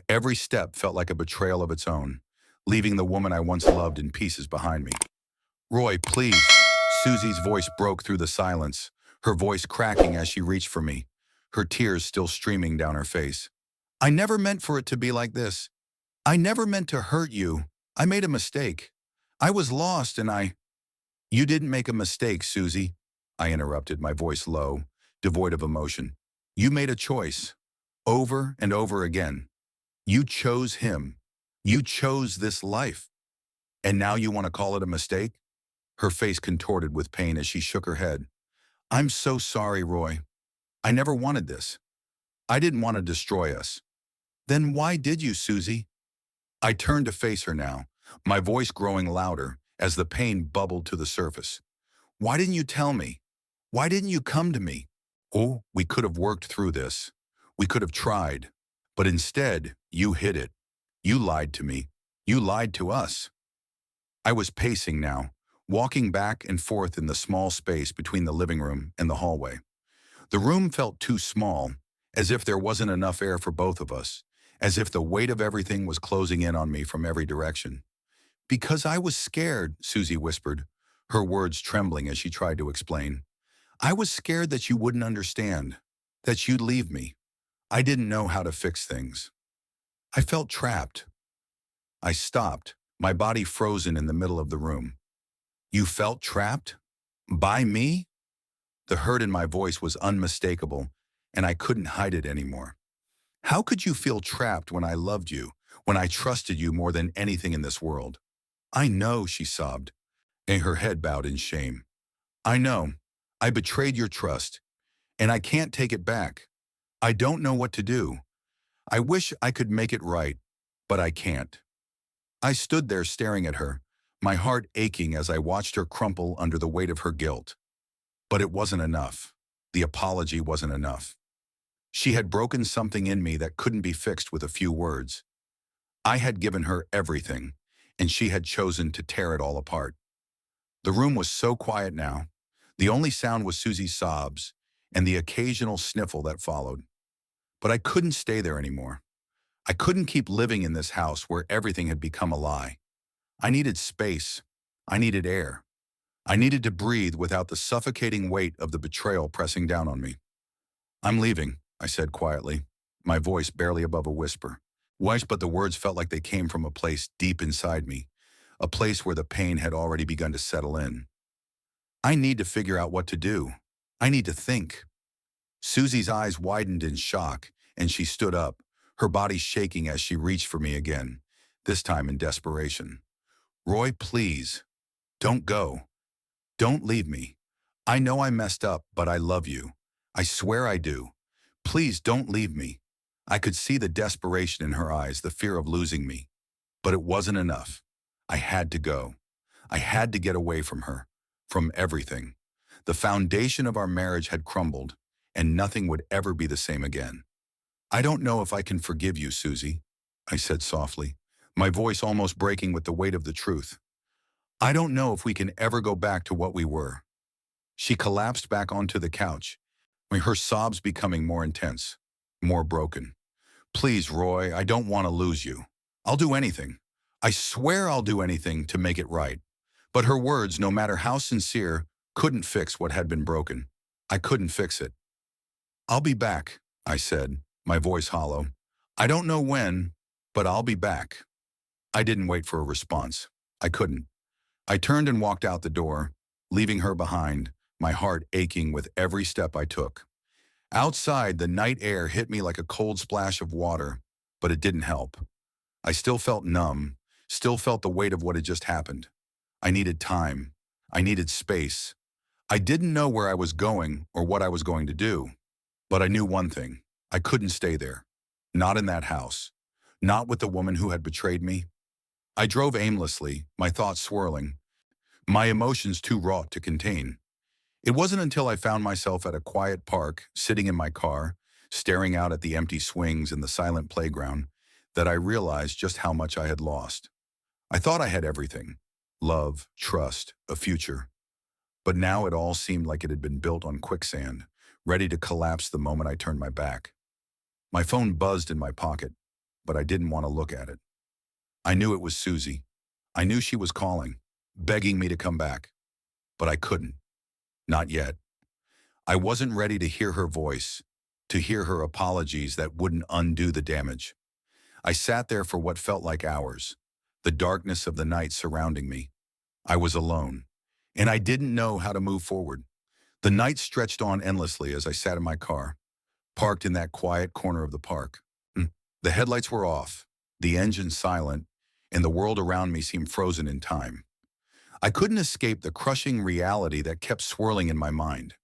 Every step felt like a betrayal of its own, leaving the woman I once loved in pieces behind me. "Roy, please." Susie's voice broke through the silence, her voice cracking as she reached for me, her tears still streaming down her face. "I never meant for it to be like this. I never meant to hurt you. I made a mistake. I was lost and I—" "You didn't make a mistake, Susie," I interrupted, my voice low, devoid of emotion. "You made a choice, over and over again. You chose him. You chose this life. And now you want to call it a mistake?" Her face contorted with pain as she shook her head. "I'm so sorry, Roy. I never wanted this. I didn't want to destroy us." "Then why did you, Susie?" I turned to face her now, my voice growing louder as the pain bubbled to the surface. "Why didn't you tell me? Why didn't you come to me? Oh, we could have worked through this. We could have tried. But instead, you hid it. You lied to me. You lied to us." I was pacing now, walking back and forth in the small space between the living room and the hallway. The room felt too small, as if there wasn't enough air for both of us, as if the weight of everything was closing in on me from every direction. "Because I was scared," Susie whispered, her words trembling as she tried to explain. "I was scared that you wouldn't understand, that you'd leave me. I didn't know how to fix things. I felt trapped." I stopped, my body frozen in the middle of the room. "You felt trapped? By me?" The hurt in my voice was unmistakable, and I couldn't hide it anymore. "How could you feel trapped when I loved you, when I trusted you more than anything in this world?" "I know," she sobbed, and her head bowed in shame. "I know. I betrayed your trust, and I can't take it back. I don't know what to do. I wish I could make it right, but I can't." I stood there staring at her, my heart aching as I watched her crumple under the weight of her guilt. But it wasn't enough. The apology wasn't enough. She had broken something in me that couldn't be fixed with a few words. I had given her everything, and she had chosen to tear it all apart. The room was so quiet now. The only sound was Susie's sobs and the occasional sniffle that followed. But I couldn't stay there anymore. I couldn't keep living in this house where everything had become a lie. I needed space. I needed air. I needed to breathe without the suffocating weight of the betrayal pressing down on me. "I'm leaving," I said quietly, my voice barely above a whisper. But the words felt like they came from a place deep inside me, a place where the pain had already begun to settle in. "I need to figure out what to do. I need to think." Susie's eyes widened in shock, and she stood up, her body shaking as she reached for me again, this time in desperation. "Roy, please, don't go. Don't leave me. I know I messed up, but I love you. I swear I do. Please don't leave me." I could see the desperation in her eyes, the fear of losing me. But it wasn't enough. I had to go. I had to get away from her, from everything. The foundation of our marriage had crumbled, and nothing would ever be the same again. "I don't know if I can forgive you, Susie," I said softly, my voice almost breaking with the weight of the truth. "I don't know if we can ever go back to what we were." She collapsed back onto the couch, her sobs becoming more intense, more broken. "Please, Roy, I don't want to lose you. I'll do anything. I swear I'll do anything to make it right." But her words, no matter how sincere, couldn't fix what had been broken. I couldn't fix it. "I'll be back," I said, my voice hollow. "I don't know when, but I'll be back." I didn't wait for a response. I couldn't. I turned and walked out the door, leaving her behind, my heart aching with every step I took. Outside, the night air hit me like a cold splash of water, but it didn't help. I still felt numb, still felt the weight of what had just happened. I needed time. I needed space. I didn't know where I was going or what I was going to do, but I knew one thing. I couldn't stay there. Not in that house. not with the woman who had betrayed me. I drove aimlessly, my thoughts swirling, my emotions too raw to contain. It wasn't until I found myself at a quiet park, sitting in my car, staring out at the empty swings and the silent playground, that I realized just how much I had lost. I thought I had everything: love, trust, a future. But now it all seemed like it had been built on quicksand, ready to collapse the moment I turned my back. My phone buzzed in my pocket, but I didn't want to look at it. I knew it was Susie. I knew she was calling, begging me to come back. But I couldn't. Not yet. I wasn't ready to hear her voice, to hear her apologies that wouldn't undo the damage. I sat there for what felt like hours, the darkness of the night surrounding me. I was alone, and I didn't know how to move forward. The night stretched on endlessly as I sat in my car, parked in that quiet corner of the park. The headlights were off, the engine silent, and the world around me seemed frozen in time. I couldn't escape the crushing reality that kept swirling in my mind.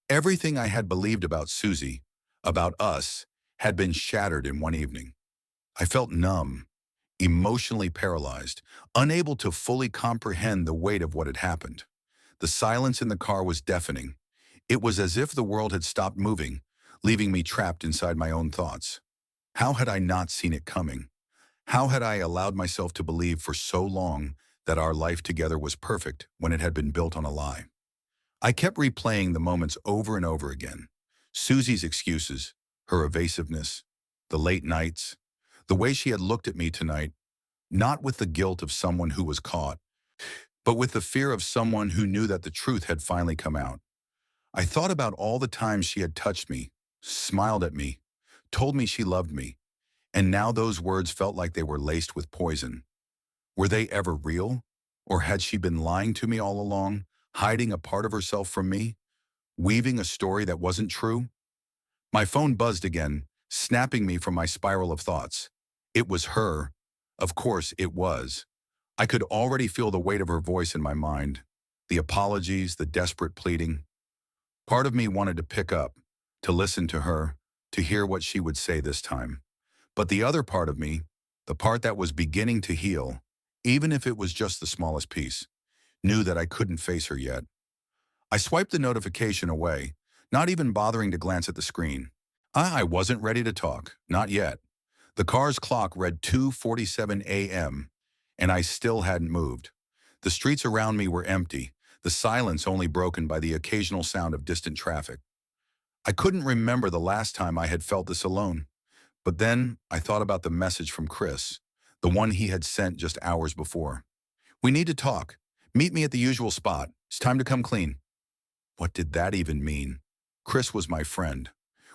Everything I had believed about Susie, about us, had been shattered in one evening. I felt numb, emotionally paralyzed, unable to fully comprehend the weight of what had happened. The silence in the car was deafening. It was as if the world had stopped moving, leaving me trapped inside my own thoughts. How had I not seen it coming? How had I allowed myself to believe for so long that our life together was perfect when it had been built on a lie? I kept replaying the moments over and over again. Susie's excuses, her evasiveness, the late nights, the way she had looked at me tonight, not with the guilt of someone who was caught, but with the fear of someone who knew that the truth had finally come out. I thought about all the times she had touched me, smiled at me, told me she loved me, and now those words felt like they were laced with poison. Were they ever real? Or had she been lying to me all along, hiding a part of herself from me, weaving a story that wasn't true? My phone buzzed again, snapping me from my spiral of thoughts. It was her. Of course it was. I could already feel the weight of her voice in my mind, the apologies, the desperate pleading. Part of me wanted to pick up, to listen to her, to hear what she would say this time. But the other part of me, the part that was beginning to heal, even if it was just the smallest piece, knew that I couldn't face her yet. I swiped the notification away, not even bothering to glance at the screen. I wasn't ready to talk, not yet. The car's clock read 2:47 a.m., and I still hadn't moved. The streets around me were empty, the silence only broken by the occasional sound of distant traffic. I couldn't remember the last time I had felt this alone. But then I thought about the message from Chris, the one he had sent just hours before. "We need to talk. Meet me at the usual spot. It's time to come clean." What did that even mean? Chris was my friend.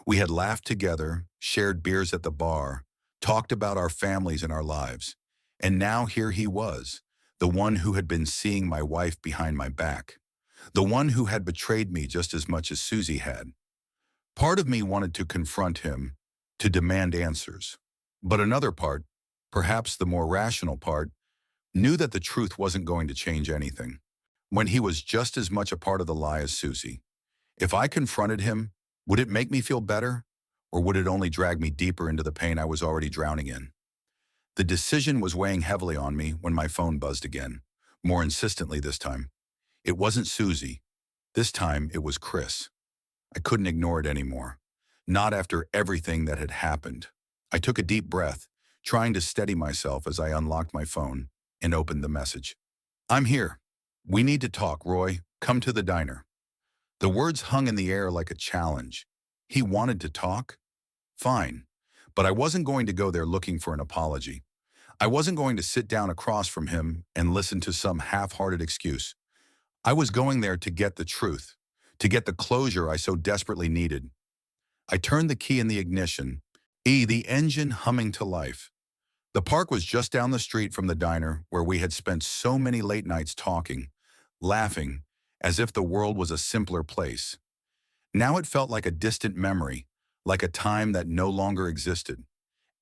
We had laughed together, shared beers at the bar, talked about our families and our lives. And now here he was, the one who had been seeing my wife behind my back, the one who had betrayed me just as much as Susie had. Part of me wanted to confront him, to demand answers. But another part, perhaps the more rational part, knew that the truth wasn't going to change anything, when he was just as much a part of the lie as Susie. If I confronted him, would it make me feel better, or would it only drag me deeper into the pain I was already drowning in? The decision was weighing heavily on me when my phone buzzed again, more insistently this time. It wasn't Susie. This time it was Chris. I couldn't ignore it anymore. Not after everything that had happened. I took a deep breath, trying to steady myself as I unlocked my phone and opened the message. "I'm here. We need to talk, Roy. Come to the diner." The words hung in the air like a challenge. He wanted to talk? Fine. But I wasn't going to go there looking for an apology. I wasn't going to sit down across from him and listen to some half-hearted excuse. I was going there to get the truth, to get the closure I so desperately needed. I turned the key in the ignition, the engine humming to life. The park was just down the street from the diner where we had spent so many late nights talking, laughing, as if the world was a simpler place. Now it felt like a distant memory, like a time that no longer existed.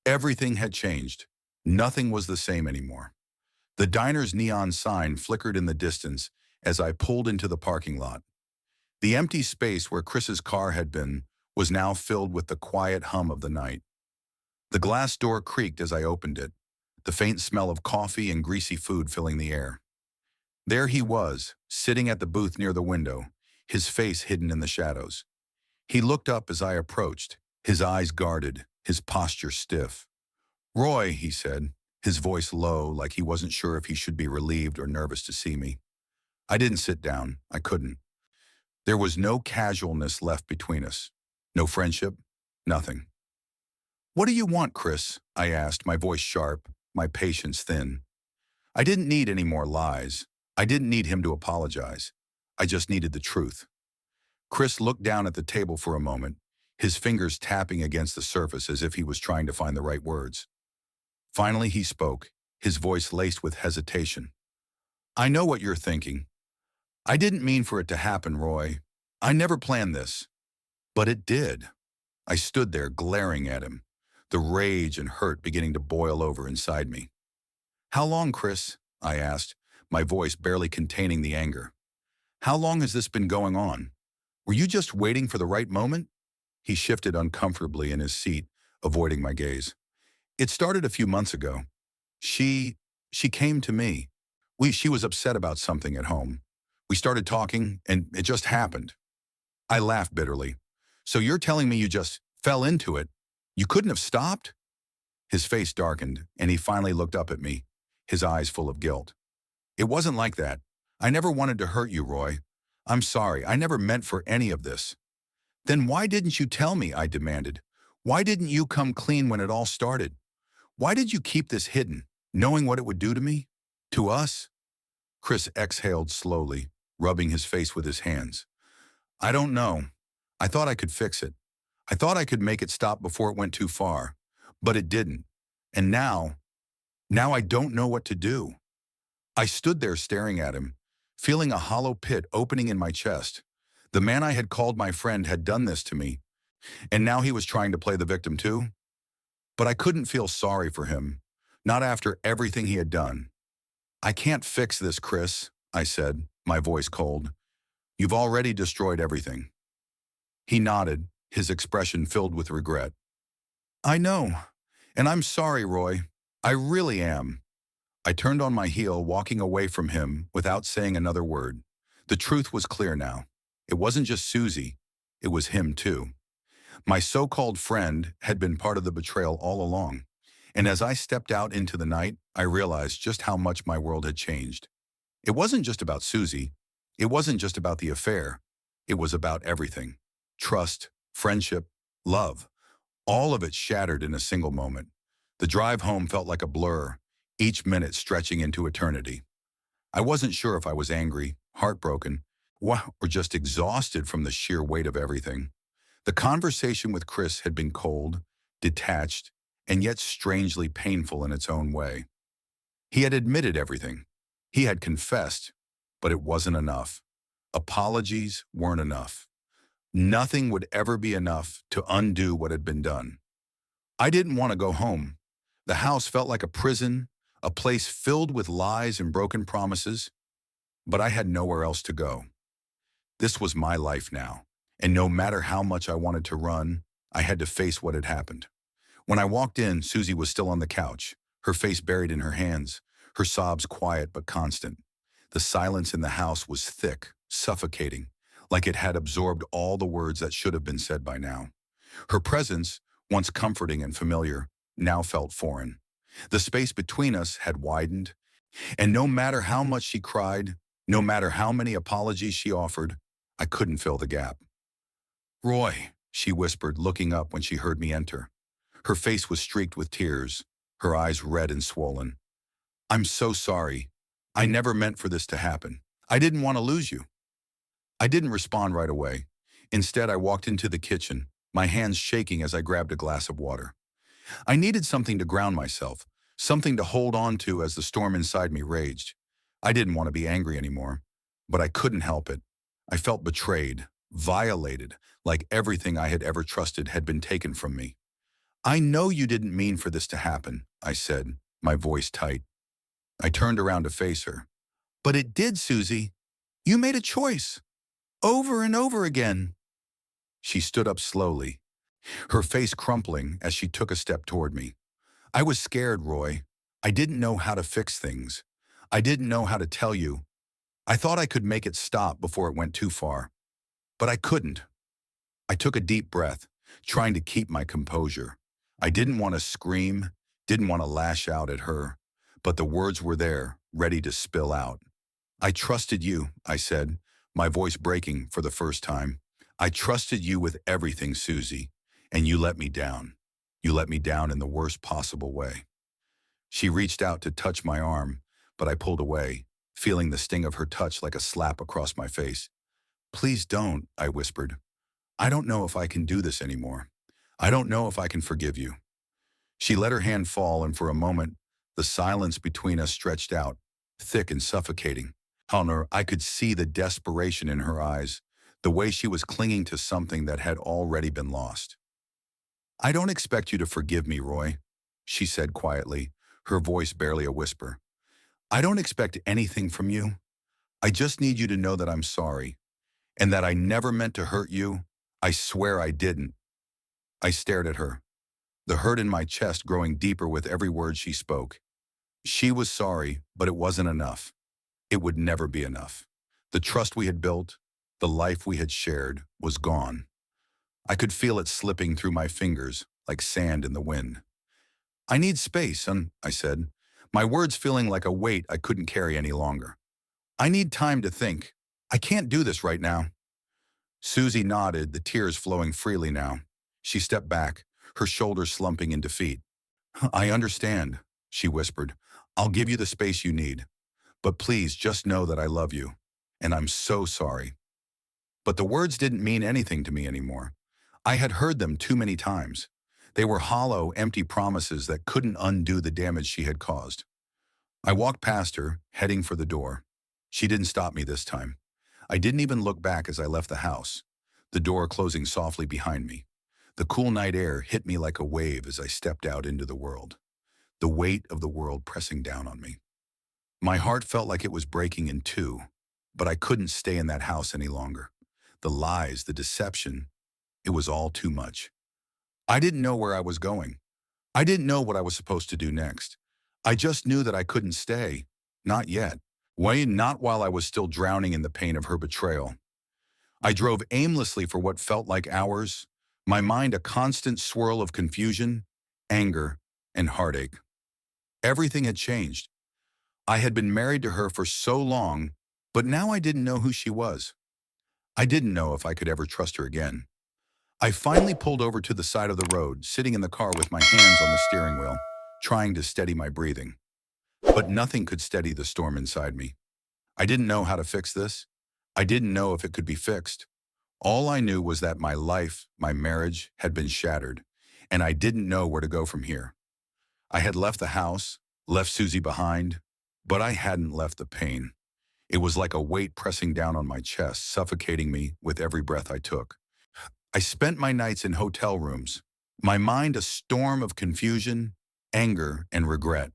Everything had changed. Nothing was the same anymore. The diner's neon sign flickered in the distance as I pulled into the parking lot. The empty space where Chris's car had been was now filled with the quiet hum of the night. The glass door creaked as I opened it, the faint smell of coffee and greasy food filling the air. There he was, sitting at the booth near the window, his face hidden in the shadows. He looked up as I approached, his eyes guarded, his posture stiff. "Roy," he said, his voice low, like he wasn't sure if he should be relieved or nervous to see me. I didn't sit down. I couldn't. There was no casualness left between us. No friendship. Nothing. "What do you want, Chris?" I asked, my voice sharp, my patience thin. I didn't need any more lies. I didn't need him to apologize. I just needed the truth. Chris looked down at the table for a moment, his fingers tapping against the surface as if he was trying to find the right words. Finally, he spoke, his voice laced with hesitation. "I know what you're thinking. I didn't mean for it to happen, Roy. I never planned this. But it did." I stood there glaring at him, the rage and hurt beginning to boil over inside me. "How long, Chris?" I asked, my voice barely containing the anger. "How long has this been going on? Were you just waiting for the right moment?" He shifted uncomfortably in his seat, avoiding my gaze. "It started a few months ago. She came to me. She was upset about something at home. We started talking, and it just happened." I laughed bitterly. "So you're telling me you just fell into it? You couldn't have stopped?" His face darkened, and he finally looked up at me, his eyes full of guilt. "It wasn't like that. I never wanted to hurt you, Roy. I'm sorry. I never meant for any of this." "Then why didn't you tell me?" I demanded. "Why didn't you come clean when it all started? Why did you keep this hidden, knowing what it would do to me? To us?" Chris exhaled slowly, rubbing his face with his hands. "I don't know. I thought I could fix it. I thought I could make it stop before it went too far. But it didn't. And now I don't know what to do." I stood there staring at him, feeling a hollow pit opening in my chest. The man I had called my friend had done this to me, and now he was trying to play the victim too? But I couldn't feel sorry for him, not after everything he had done. "I can't fix this, Chris," I said, my voice cold. "You've already destroyed everything." He nodded, his expression filled with regret. "I know, and I'm sorry, Roy. I really am." I turned on my heel, walking away from him without saying another word. The truth was clear now. It wasn't just Susie, it was him too. My so-called friend had been part of the betrayal all along, and as I stepped out into the night, I realized just how much my world had changed. It wasn't just about Susie. It wasn't just about the affair. It was about everything. Trust, friendship, love. All of it shattered in a single moment. The drive home felt like a blur, each minute stretching into eternity. I wasn't sure if I was angry, heartbroken, or just exhausted from the sheer weight of everything. The conversation with Chris had been cold, detached, and yet strangely painful in its own way. He had admitted everything. He had confessed, but it wasn't enough. Apologies weren't enough. Nothing would ever be enough to undo what had been done. I didn't want to go home. The house felt like a prison, a place filled with lies and broken promises, but I had nowhere else to go. This was my life now, and no matter how much I wanted to run, I had to face what had happened. When I walked in, Susie was still on the couch, her face buried in her hands, her sobs quiet but constant. The silence in the house was thick, suffocating, like it had absorbed all the words that should have been said by now. Her presence, once comforting and familiar, now felt foreign. The space between us had widened, and no matter how much she cried, no matter how many apologies she offered, I couldn't fill the gap. "Roy," she whispered, looking up when she heard me enter. Her face was streaked with tears, her eyes red and swollen. "I'm so sorry. I never meant for this to happen. I didn't want to lose you." I didn't respond right away. Instead, I walked into the kitchen, my hands shaking as I grabbed a glass of water. I needed something to ground myself, something to hold on to as the storm inside me raged. I didn't want to be angry anymore, but I couldn't help it. I felt betrayed, violated, like everything I had ever trusted had been taken from me. "I know you didn't mean for this to happen," I said, my voice tight. I turned around to face her. "But it did, Susie. You made a choice. Over and over again." She stood up slowly, her face crumpling as she took a step toward me. I was scared, Roy. I didn't know how to fix things. I didn't know how to tell you. I thought I could make it stop before it went too far. But I couldn't. I took a deep breath, trying to keep my composure. I didn't want to scream, didn't want to lash out at her, but the words were there, ready to spill out. I trusted you, I said, my voice breaking for the first time. I trusted you with everything, Susie, and you let me down. You let me down in the worst possible way. She reached out to touch my arm, but I pulled away, feeling the sting of her touch like a slap across my face. Please don't, I whispered. I don't know if I can do this anymore. I don't know if I can forgive you. She let her hand fall, and for a moment, the silence between us stretched out, thick and suffocating. However, I could see the desperation in her eyes, the way she was clinging to something that had already been lost. I don't expect you to forgive me, Roy, she said quietly, her voice barely a whisper. I don't expect anything from you. I just need you to know that I'm sorry, and that I never meant to hurt you. I swear I didn't. I stared at her, the hurt in my chest growing deeper with every word she spoke. She was sorry, but it wasn't enough. It would never be enough. The trust we had built, the life we had shared, was gone. I could feel it slipping through my fingers like sand in the wind. I need space, I said, my words feeling like a weight I couldn't carry any longer. I need time to think. I can't do this right now. Susie nodded, the tears flowing freely now. She stepped back, her shoulders slumping in defeat. I understand, she whispered. I'll give you the space you need. But please just know that I love you, and I'm so sorry. But the words didn't mean anything to me anymore. I had heard them too many times. They were hollow, empty promises that couldn't undo the damage she had caused. I walked past her, heading for the door. She didn't stop me this time. I didn't even look back as I left the house, the door closing softly behind me. The cool night air hit me like a wave as I stepped out into the world, the weight of the world pressing down on me. My heart felt like it was breaking in two, but I couldn't stay in that house any longer. The lies, the deception, it was all too much. I didn't know where I was going. I didn't know what I was supposed to do next. I just knew that I couldn't stay. Not yet. Not while I was still drowning in the pain of her betrayal. I drove aimlessly for what felt like hours, my mind a constant swirl of confusion, anger, and heartache. Everything had changed. I had been married to her for so long, but now I didn't know who she was. I didn't know if I could ever trust her again. I finally pulled over to the side of the road, sitting in the car with my hands on the steering wheel, trying to steady my breathing. But nothing could steady the storm inside me. I didn't know how to fix this. I didn't know if it could be fixed. All I knew was that my life, my marriage, had been shattered, and I didn't know where to go from here. I had left the house, left Susie behind, but I hadn't left the pain. It was like a weight pressing down on my chest, suffocating me with every breath I took. I spent my nights in hotel rooms, my mind a storm of confusion, anger, and regret.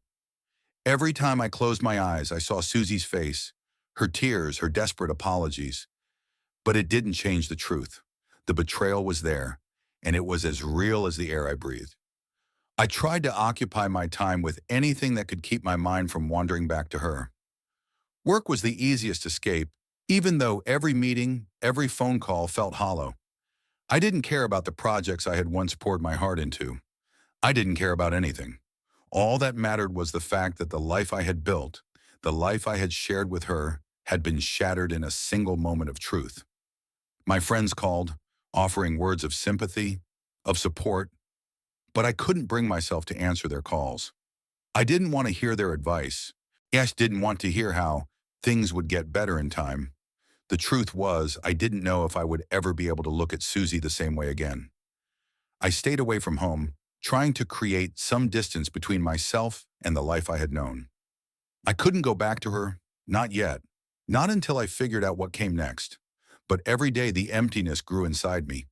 Every time I closed my eyes, I saw Susie's face, her tears, her desperate apologies. But it didn't change the truth. The betrayal was there, and it was as real as the air I breathed. I tried to occupy my time with anything that could keep my mind from wandering back to her. Work was the easiest escape, even though every meeting, every phone call felt hollow. I didn't care about the projects I had once poured my heart into. I didn't care about anything. All that mattered was the fact that the life I had built, the life I had shared with her, had been shattered in a single moment of truth. My friends called, offering words of sympathy, of support, but I couldn't bring myself to answer their calls. I didn't want to hear their advice. I didn't want to hear how things would get better in time. The truth was, I didn't know if I would ever be able to look at Susie the same way again. I stayed away from home, trying to create some distance between myself and the life I had known. I couldn't go back to her, not yet, not until I figured out what came next. But every day the emptiness grew inside me.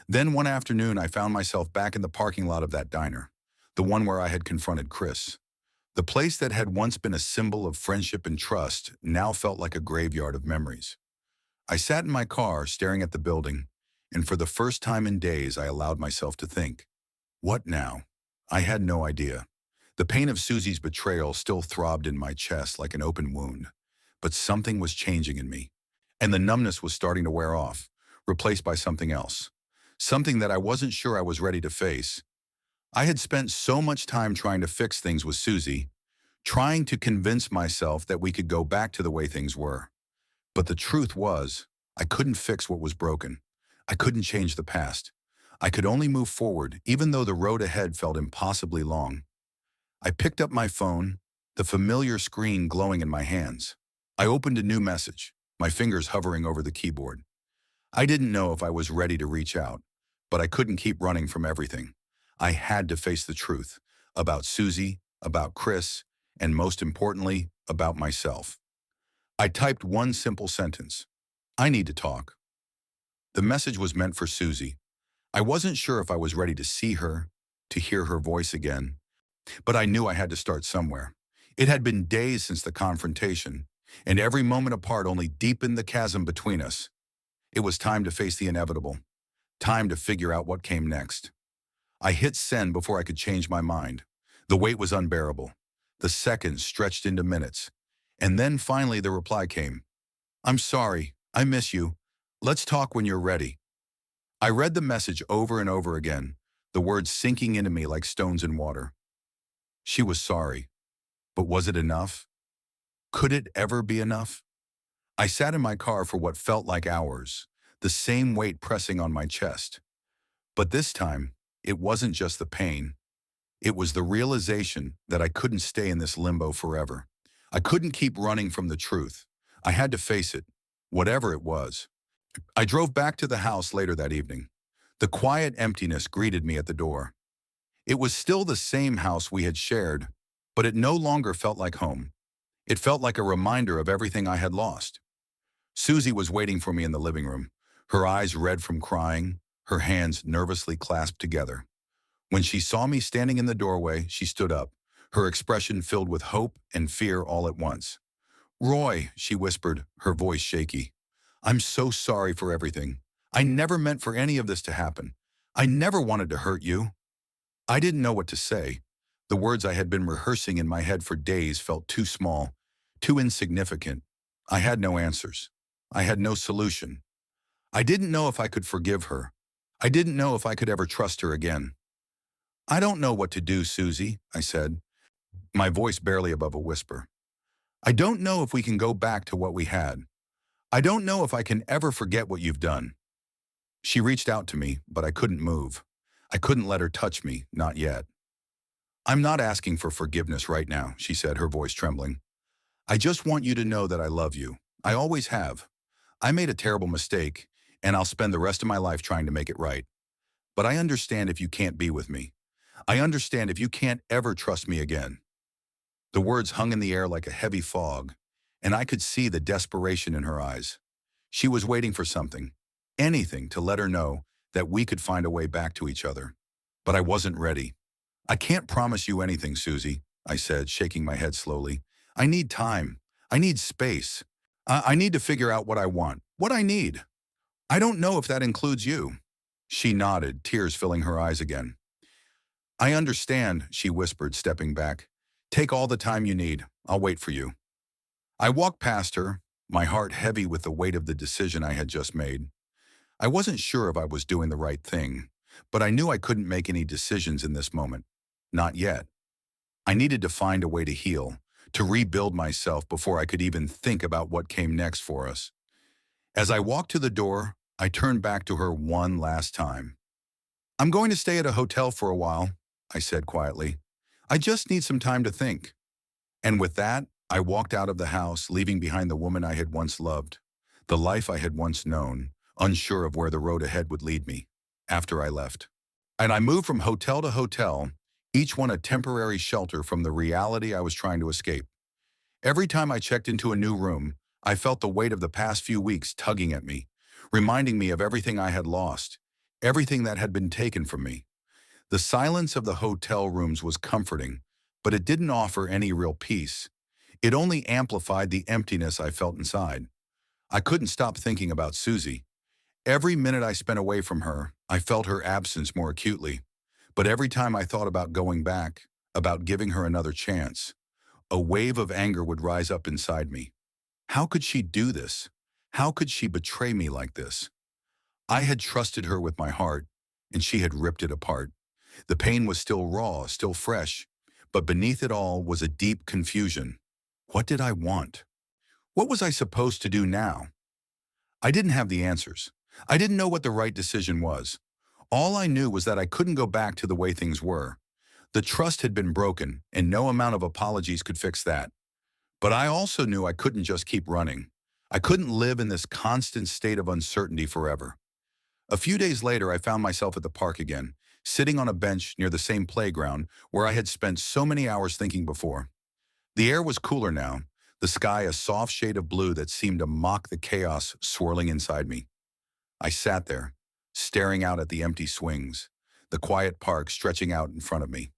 Then one afternoon I found myself back in the parking lot of that diner, the one where I had confronted Chris. The place that had once been a symbol of friendship and trust now felt like a graveyard of memories. I sat in my car, staring at the building, and for the first time in days I allowed myself to think. What now? I had no idea. The pain of Susie's betrayal still throbbed in my chest like an open wound, but something was changing in me, and the numbness was starting to wear off, replaced by something else. Something that I wasn't sure I was ready to face. I had spent so much time trying to fix things with Susie, trying to convince myself that we could go back to the way things were. But the truth was, I couldn't fix what was broken. I couldn't change the past. I could only move forward, even though the road ahead felt impossibly long. I picked up my phone, the familiar screen glowing in my hands. I opened a new message, my fingers hovering over the keyboard. I didn't know if I was ready to reach out, but I couldn't keep running from everything. I had to face the truth about Susie, about Chris, and most importantly, about myself. I typed one simple sentence. I need to talk. The message was meant for Susie. I wasn't sure if I was ready to see her, to hear her voice again, but I knew I had to start somewhere. It had been days since the confrontation, and every moment apart only deepened the chasm between us. It was time to face the inevitable, time to figure out what came next. I hit send before I could change my mind. The wait was unbearable. The seconds stretched into minutes. And then finally the reply came. I'm sorry, I miss you. Let's talk when you're ready. I read the message over and over again, the words sinking into me like stones in water. She was sorry. But was it enough? Could it ever be enough? I sat in my car for what felt like hours, the same weight pressing on my chest. But this time, it wasn't just the pain. It was the realization that I couldn't stay in this limbo forever. I couldn't keep running from the truth. I had to face it, whatever it was. I drove back to the house later that evening. The quiet emptiness greeted me at the door. It was still the same house we had shared, but it no longer felt like home. It felt like a reminder of everything I had lost. Susie was waiting for me in the living room, her eyes red from crying, her hands nervously clasped together. When she saw me standing in the doorway, she stood up, her expression filled with hope and fear all at once. Roy, she whispered, her voice shaky. I'm so sorry for everything. I never meant for any of this to happen. I never wanted to hurt you. I didn't know what to say. The words I had been rehearsing in my head for days felt too small, too insignificant. I had no answers. I had no solution. I didn't know if I could forgive her. I didn't know if I could ever trust her again. I don't know what to do, Susie, I said, my voice barely above a whisper. I don't know if we can go back to what we had. I don't know if I can ever forget what you've done. She reached out to me, but I couldn't move. I couldn't let her touch me, not yet. I'm not asking for forgiveness right now, she said, her voice trembling. I just want you to know that I love you. I always have. I made a terrible mistake, and I'll spend the rest of my life trying to make it right. But I understand if you can't be with me. I understand if you can't ever trust me again. The words hung in the air like a heavy fog, and I could see the desperation in her eyes. She was waiting for something, anything to let her know that we could find a way back to each other. But I wasn't ready. I can't promise you anything, Susie, I said, shaking my head slowly. I need time. I need space. I need to figure out what I want, what I need. I don't know if that includes you. She nodded, tears filling her eyes again. I understand, she whispered, stepping back. Take all the time you need. I'll wait for you. I walked past her, my heart heavy with the weight of the decision I had just made. I wasn't sure if I was doing the right thing, but I knew I couldn't make any decisions in this moment. Not yet. I needed to find a way to heal, to rebuild myself before I could even think about what came next for us. As I walked to the door, I turned back to her one last time. I'm going to stay at a hotel for a while, I said quietly. I just need some time to think. And with that, I walked out of the house, leaving behind the woman I had once loved, the life I had once known, unsure of where the road ahead would lead me, after I left. And I moved from hotel to hotel, each one a temporary shelter from the reality I was trying to escape. Every time I checked into a new room, I felt the weight of the past few weeks tugging at me, reminding me of everything I had lost, everything that had been taken from me. The silence of the hotel rooms was comforting, but it didn't offer any real peace. It only amplified the emptiness I felt inside. I couldn't stop thinking about Susie. Every minute I spent away from her, I felt her absence more acutely. But every time I thought about going back, about giving her another chance, a wave of anger would rise up inside me. How could she do this? How could she betray me like this? I had trusted her with my heart, and she had ripped it apart. The pain was still raw, still fresh, but beneath it all was a deep confusion. What did I want? What was I supposed to do now? I didn't have the answers. I didn't know what the right decision was. All I knew was that I couldn't go back to the way things were. The trust had been broken, and no amount of apologies could fix that. But I also knew I couldn't just keep running. I couldn't live in this constant state of uncertainty forever. A few days later, I found myself at the park again, sitting on a bench near the same playground where I had spent so many hours thinking before. The air was cooler now, the sky a soft shade of blue that seemed to mock the chaos swirling inside me. I sat there, staring out at the empty swings, the quiet park stretching out in front of me.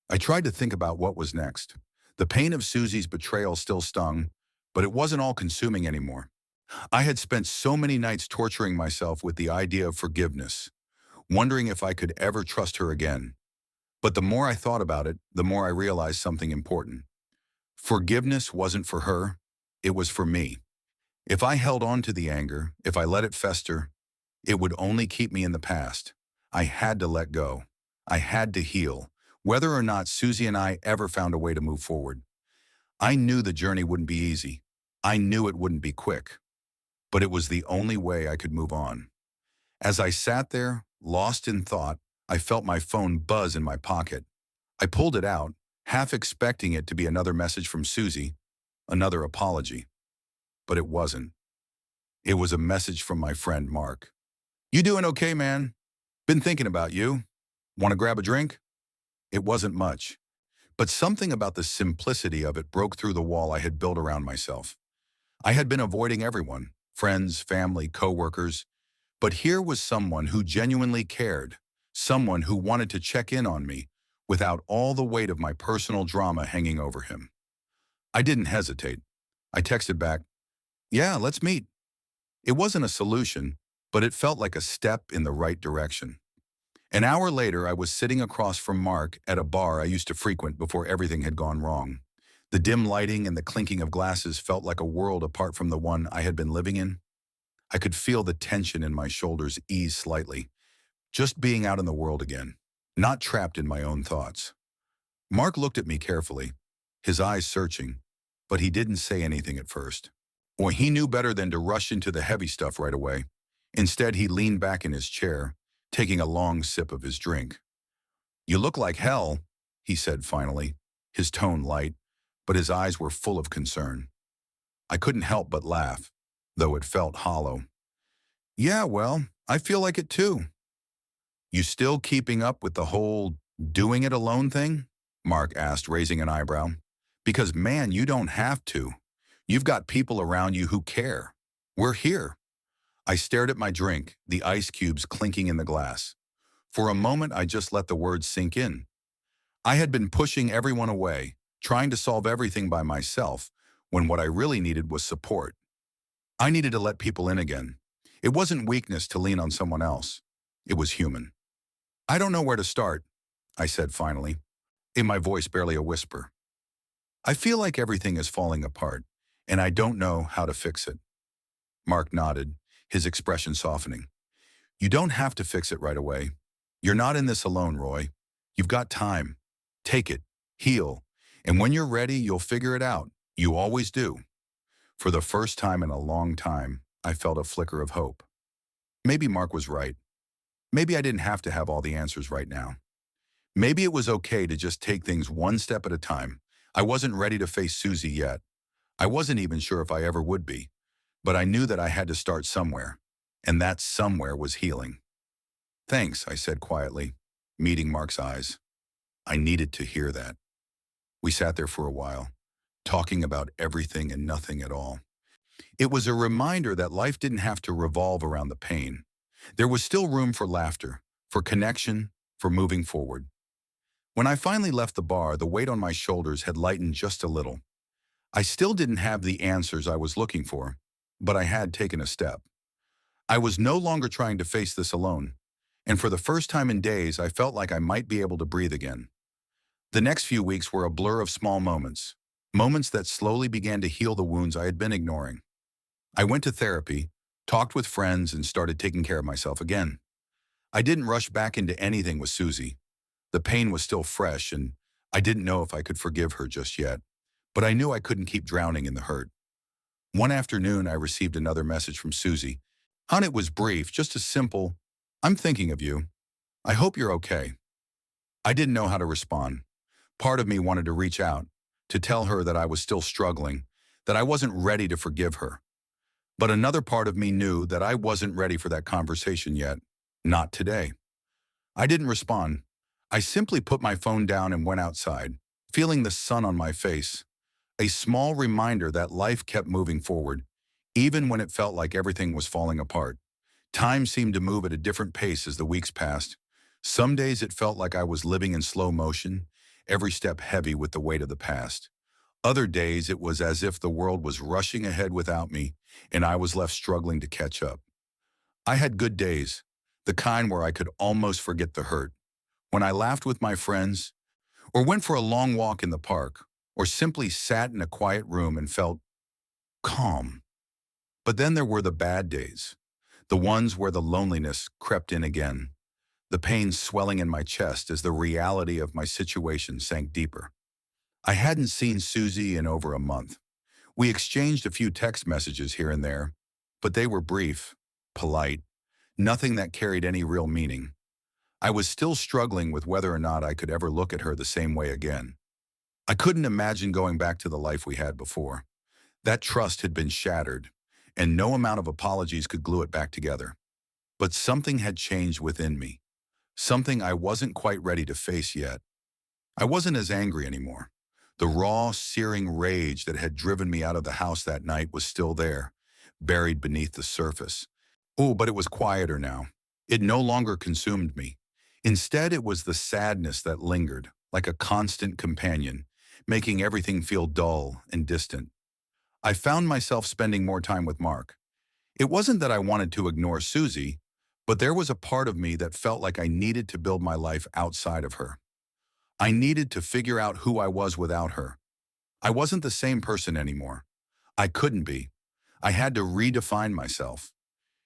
I tried to think about what was next. The pain of Susie's betrayal still stung, but it wasn't all consuming anymore. I had spent so many nights torturing myself with the idea of forgiveness, wondering if I could ever trust her again. But the more I thought about it, the more I realized something important. Forgiveness wasn't for her, it was for me. If I held on to the anger, if I let it fester, it would only keep me in the past. I had to let go. I had to heal, whether or not Susie and I ever found a way to move forward. I knew the journey wouldn't be easy. I knew it wouldn't be quick. But it was the only way I could move on. As I sat there, lost in thought, I felt my phone buzz in my pocket. I pulled it out, half expecting it to be another message from Susie, another apology. But it wasn't. It was a message from my friend Mark. "You doing okay, man? Been thinking about you. Want to grab a drink?" It wasn't much, but something about the simplicity of it broke through the wall I had built around myself. I had been avoiding everyone, friends, family, coworkers, but here was someone who genuinely cared, someone who wanted to check in on me without all the weight of my personal drama hanging over him. I didn't hesitate. I texted back, "Yeah, let's meet." It wasn't a solution, but it felt like a step in the right direction. An hour later, I was sitting across from Mark at a bar I used to frequent before everything had gone wrong. The dim lighting and the clinking of glasses felt like a world apart from the one I had been living in. I could feel the tension in my shoulders ease slightly, just being out in the world again, not trapped in my own thoughts. Mark looked at me carefully, his eyes searching, but he didn't say anything at first. Or he knew better than to rush into the heavy stuff right away. Instead, he leaned back in his chair, taking a long sip of his drink. "You look like hell," he said finally, his tone light, but his eyes were full of concern. I couldn't help but laugh, though it felt hollow. "Yeah, well, I feel like it too." "You still keeping up with the whole doing it alone thing?" Mark asked, raising an eyebrow. "Because man, you don't have to. You've got people around you who care. We're here." I stared at my drink, the ice cubes clinking in the glass. For a moment, I just let the words sink in. I had been pushing everyone away, trying to solve everything by myself, when what I really needed was support. I needed to let people in again. It wasn't weakness to lean on someone else. It was human. "I don't know where to start," I said finally, in my voice barely a whisper. "I feel like everything is falling apart, and I don't know how to fix it." Mark nodded, his expression softening. "You don't have to fix it right away. You're not in this alone, Roy. You've got time. Take it, heal, and when you're ready, you'll figure it out. You always do." For the first time in a long time, I felt a flicker of hope. Maybe Mark was right. Maybe I didn't have to have all the answers right now. Maybe it was okay to just take things one step at a time. I wasn't ready to face Susie yet. I wasn't even sure if I ever would be. But I knew that I had to start somewhere, and that somewhere was healing. "Thanks," I said quietly, meeting Mark's eyes. I needed to hear that. We sat there for a while, talking about everything and nothing at all. It was a reminder that life didn't have to revolve around the pain. There was still room for laughter, for connection, for moving forward. When I finally left the bar, the weight on my shoulders had lightened just a little. I still didn't have the answers I was looking for, but I had taken a step. I was no longer trying to face this alone, and for the first time in days, I felt like I might be able to breathe again. The next few weeks were a blur of small moments, moments that slowly began to heal the wounds I had been ignoring. I went to therapy, talked with friends, and started taking care of myself again. I didn't rush back into anything with Susie. The pain was still fresh, and I didn't know if I could forgive her just yet. But I knew I couldn't keep drowning in the hurt. One afternoon, I received another message from Susie. And it was brief, just a simple, "I'm thinking of you. I hope you're okay." I didn't know how to respond. Part of me wanted to reach out, to tell her that I was still struggling, that I wasn't ready to forgive her. But another part of me knew that I wasn't ready for that conversation yet. Not today. I didn't respond. I simply put my phone down and went outside, feeling the sun on my face. A small reminder that life kept moving forward, even when it felt like everything was falling apart. Time seemed to move at a different pace as the weeks passed. Some days it felt like I was living in slow motion, every step heavy with the weight of the past. Other days it was as if the world was rushing ahead without me, and I was left struggling to catch up. I had good days, the kind where I could almost forget the hurt. When I laughed with my friends, or went for a long walk in the park, or simply sat in a quiet room and felt calm. But then there were the bad days, the ones where the loneliness crept in again, the pain swelling in my chest as the reality of my situation sank deeper. I hadn't seen Susie in over a month. We exchanged a few text messages here and there, but they were brief, polite, nothing that carried any real meaning. I was still struggling with whether or not I could ever look at her the same way again. I couldn't imagine going back to the life we had before. That trust had been shattered, and no amount of apologies could glue it back together. But something had changed within me, something I wasn't quite ready to face yet. I wasn't as angry anymore. The raw, searing rage that had driven me out of the house that night was still there, buried beneath the surface. Oh, but it was quieter now. It no longer consumed me. Instead, it was the sadness that lingered, like a constant companion, making everything feel dull and distant. I found myself spending more time with Mark. It wasn't that I wanted to ignore Susie, but there was a part of me that felt like I needed to build my life outside of her. I needed to figure out who I was without her. I wasn't the same person anymore. I couldn't be. I had to redefine myself.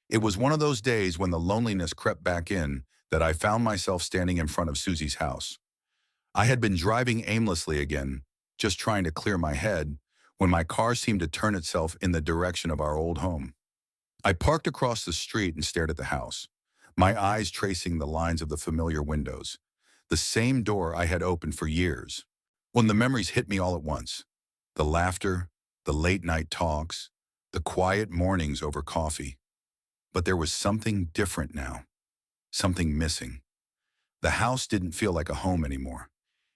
It was one of those days when the loneliness crept back in that I found myself standing in front of Susie's house. I had been driving aimlessly again, just trying to clear my head, when my car seemed to turn itself in the direction of our old home. I parked across the street and stared at the house, my eyes tracing the lines of the familiar windows, the same door I had opened for years. When the memories hit me all at once, the laughter, the late-night talks, the quiet mornings over coffee. But there was something different now, something missing. The house didn't feel like a home anymore.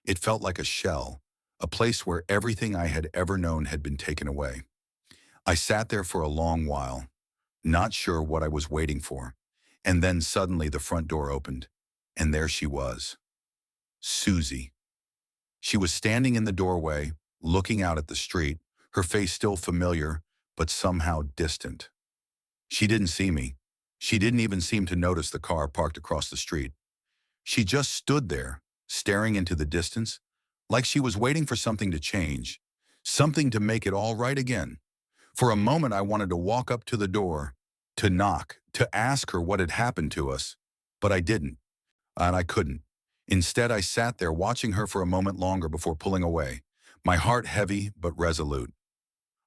It felt like a shell, a place where everything I had ever known had been taken away. I sat there for a long while, not sure what I was waiting for, and then suddenly the front door opened, and there she was, Susie. She was standing in the doorway, looking out at the street, her face still familiar, but somehow distant. She didn't see me. She didn't even seem to notice the car parked across the street. She just stood there, staring into the distance, like she was waiting for something to change, something to make it all right again. For a moment, I wanted to walk up to the door, to knock, to ask her what had happened to us, but I didn't, and I couldn't. Instead, I sat there watching her for a moment longer before pulling away, my heart heavy but resolute.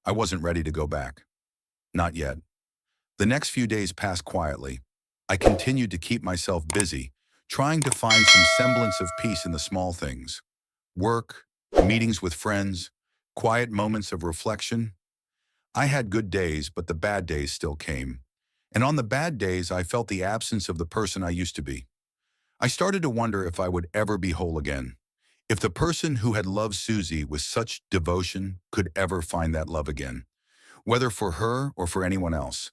I wasn't ready to go back. Not yet. The next few days passed quietly. I continued to keep myself busy, trying to find some semblance of peace in the small things. Work, meetings with friends, quiet moments of reflection. I had good days, but the bad days still came. And on the bad days, I felt the absence of the person I used to be. I started to wonder if I would ever be whole again. If the person who had loved Susie with such devotion could ever find that love again, whether for her or for anyone else.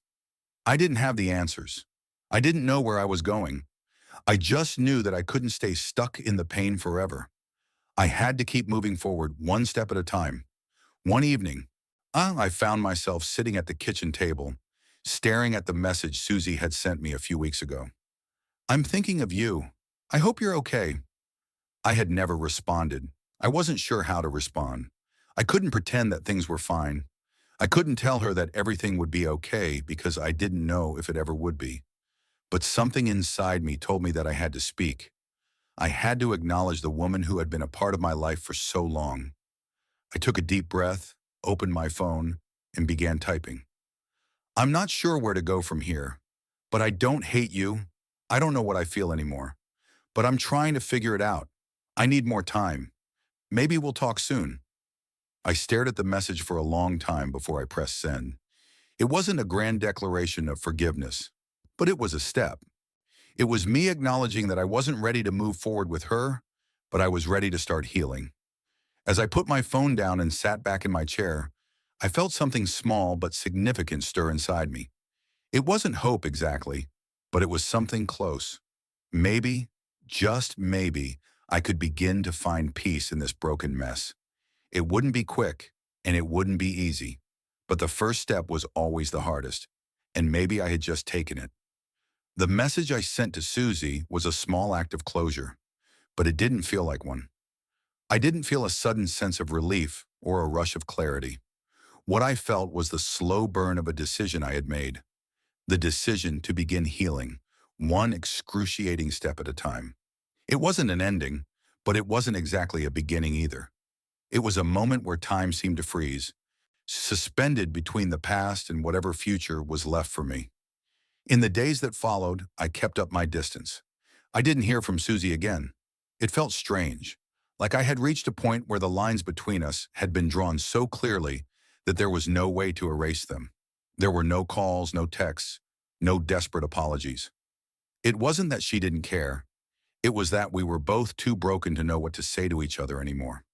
I didn't have the answers. I didn't know where I was going. I just knew that I couldn't stay stuck in the pain forever. I had to keep moving forward one step at a time. One evening, I found myself sitting at the kitchen table, staring at the message Susie had sent me a few weeks ago. "I'm thinking of you. I hope you're okay." I had never responded. I wasn't sure how to respond. I couldn't pretend that things were fine. I couldn't tell her that everything would be okay because I didn't know if it ever would be. But something inside me told me that I had to speak. I had to acknowledge the woman who had been a part of my life for so long. I took a deep breath, opened my phone, and began typing. "I'm not sure where to go from here, but I don't hate you. I don't know what I feel anymore, but I'm trying to figure it out. I need more time. Maybe we'll talk soon." I stared at the message for a long time before I pressed send. It wasn't a grand declaration of forgiveness, but it was a step. It was me acknowledging that I wasn't ready to move forward with her, but I was ready to start healing. As I put my phone down and sat back in my chair, I felt something small but significant stir inside me. It wasn't hope exactly, but it was something close. Maybe, just maybe, I could begin to find peace in this broken mess. It wouldn't be quick, and it wouldn't be easy, but the first step was always the hardest, and maybe I had just taken it. The message I sent to Susie was a small act of closure, but it didn't feel like one. I didn't feel a sudden sense of relief or a rush of clarity. What I felt was the slow burn of a decision I had made, the decision to begin healing, one excruciating step at a time. It wasn't an ending, but it wasn't exactly a beginning either. It was a moment where time seemed to freeze, suspended between the past and whatever future was left for me. In the days that followed, I kept up my distance. I didn't hear from Susie again. It felt strange, like I had reached a point where the lines between us had been drawn so clearly that there was no way to erase them. There were no calls, no texts, no desperate apologies. It wasn't that she didn't care. It was that we were both too broken to know what to say to each other anymore.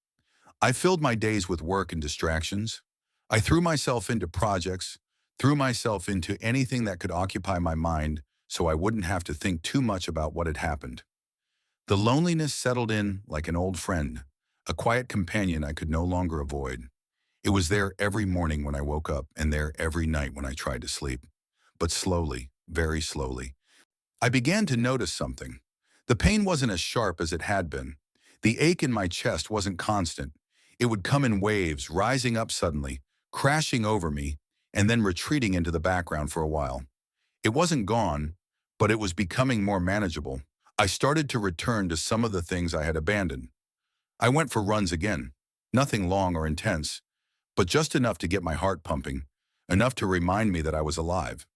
I filled my days with work and distractions. I threw myself into projects, threw myself into anything that could occupy my mind so I wouldn't have to think too much about what had happened. The loneliness settled in like an old friend, a quiet companion I could no longer avoid. It was there every morning when I woke up and there every night when I tried to sleep. But slowly, very slowly, I began to notice something. The pain wasn't as sharp as it had been. The ache in my chest wasn't constant. It would come in waves, rising up suddenly, crashing over me, and then retreating into the background for a while. It wasn't gone, but it was becoming more manageable. I started to return to some of the things I had abandoned. I went for runs again, nothing long or intense, but just enough to get my heart pumping, enough to remind me that I was alive.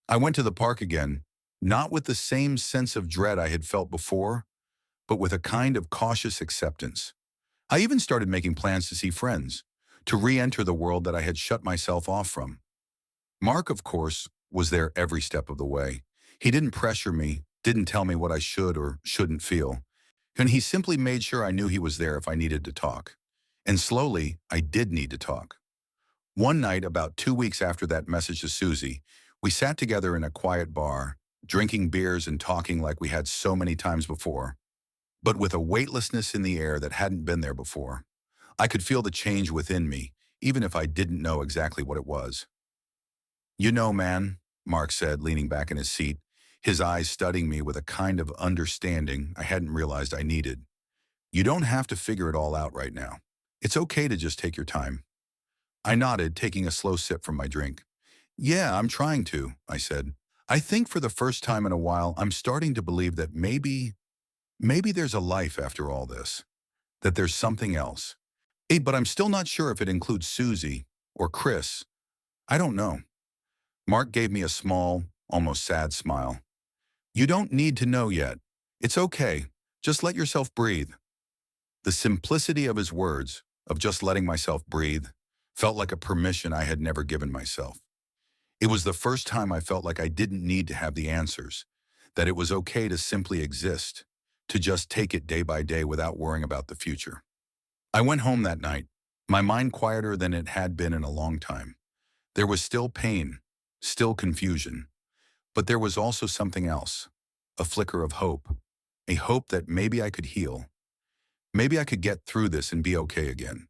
I went to the park again, not with the same sense of dread I had felt before, but with a kind of cautious acceptance. I even started making plans to see friends, to re-enter the world that I had shut myself off from. Mark, of course, was there every step of the way. He didn't pressure me, didn't tell me what I should or shouldn't feel, and he simply made sure I knew he was there if I needed to talk. And slowly, I did need to talk. One night, about 2 weeks after that message to Susie, we sat together in a quiet bar, drinking beers and talking like we had so many times before, but with a weightlessness in the air that hadn't been there before. I could feel the change within me, even if I didn't know exactly what it was. "You know, man," Mark said, leaning back in his seat, his eyes studying me with a kind of understanding I hadn't realized I needed. "You don't have to figure it all out right now. It's okay to just take your time." I nodded, taking a slow sip from my drink. "Yeah, I'm trying to," I said. "I think for the first time in a while, I'm starting to believe that maybe there's a life after all this, that there's something else. But I'm still not sure if it includes Susie or Chris. I don't know." Mark gave me a small, almost sad smile. "You don't need to know yet. It's okay. Just let yourself breathe." The simplicity of his words, of just letting myself breathe, felt like a permission I had never given myself. It was the first time I felt like I didn't need to have the answers, that it was okay to simply exist, to just take it day by day without worrying about the future. I went home that night, my mind quieter than it had been in a long time. There was still pain, still confusion, but there was also something else, a flicker of hope, a hope that maybe I could heal. Maybe I could get through this and be okay again.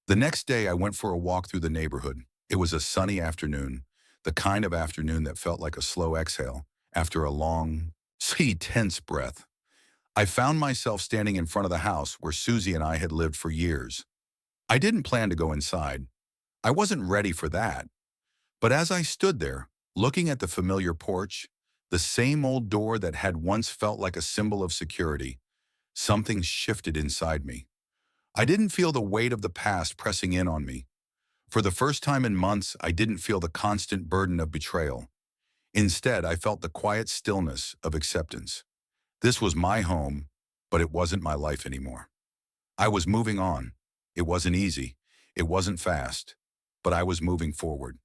The next day, I went for a walk through the neighborhood. It was a sunny afternoon. the kind of afternoon that felt like a slow exhale after a long, tense breath. I found myself standing in front of the house where Susie and I had lived for years. I didn't plan to go inside. I wasn't ready for that. But as I stood there, looking at the familiar porch, the same old door that had once felt like a symbol of security, something shifted inside me. I didn't feel the weight of the past pressing in on me. For the first time in months, I didn't feel the constant burden of betrayal. Instead, I felt the quiet stillness of acceptance. This was my home, but it wasn't my life anymore. I was moving on. It wasn't easy. It wasn't fast, but I was moving forward.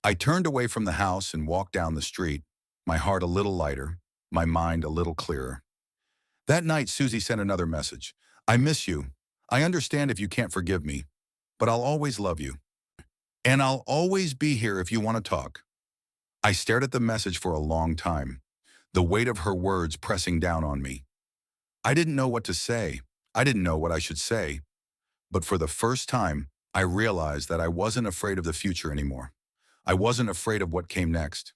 I turned away from the house and walked down the street, my heart a little lighter, my mind a little clearer. That night, Susie sent another message. I miss you. I understand if you can't forgive me, but I'll always love you. And I'll always be here if you want to talk. I stared at the message for a long time, the weight of her words pressing down on me. I didn't know what to say. I didn't know what I should say. But for the first time, I realized that I wasn't afraid of the future anymore. I wasn't afraid of what came next.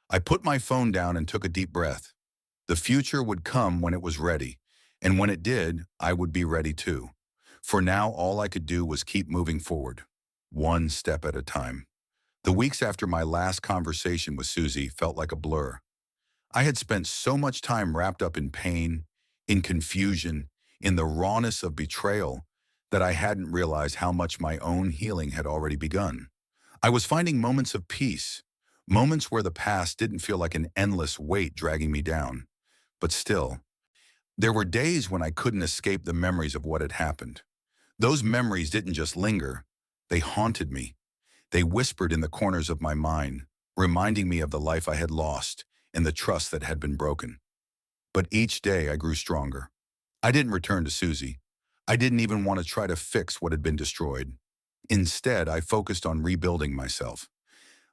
I put my phone down and took a deep breath. The future would come when it was ready, and when it did, I would be ready too. For now, all I could do was keep moving forward, one step at a time. The weeks after my last conversation with Susie felt like a blur. I had spent so much time wrapped up in pain, in confusion, in the rawness of betrayal, that I hadn't realized how much my own healing had already begun. I was finding moments of peace, moments where the past didn't feel like an endless weight dragging me down. But still, there were days when I couldn't escape the memories of what had happened. Those memories didn't just linger, they haunted me. They whispered in the corners of my mind, reminding me of the life I had lost and the trust that had been broken. But each day I grew stronger. I didn't return to Susie. I didn't even want to try to fix what had been destroyed. Instead, I focused on rebuilding myself.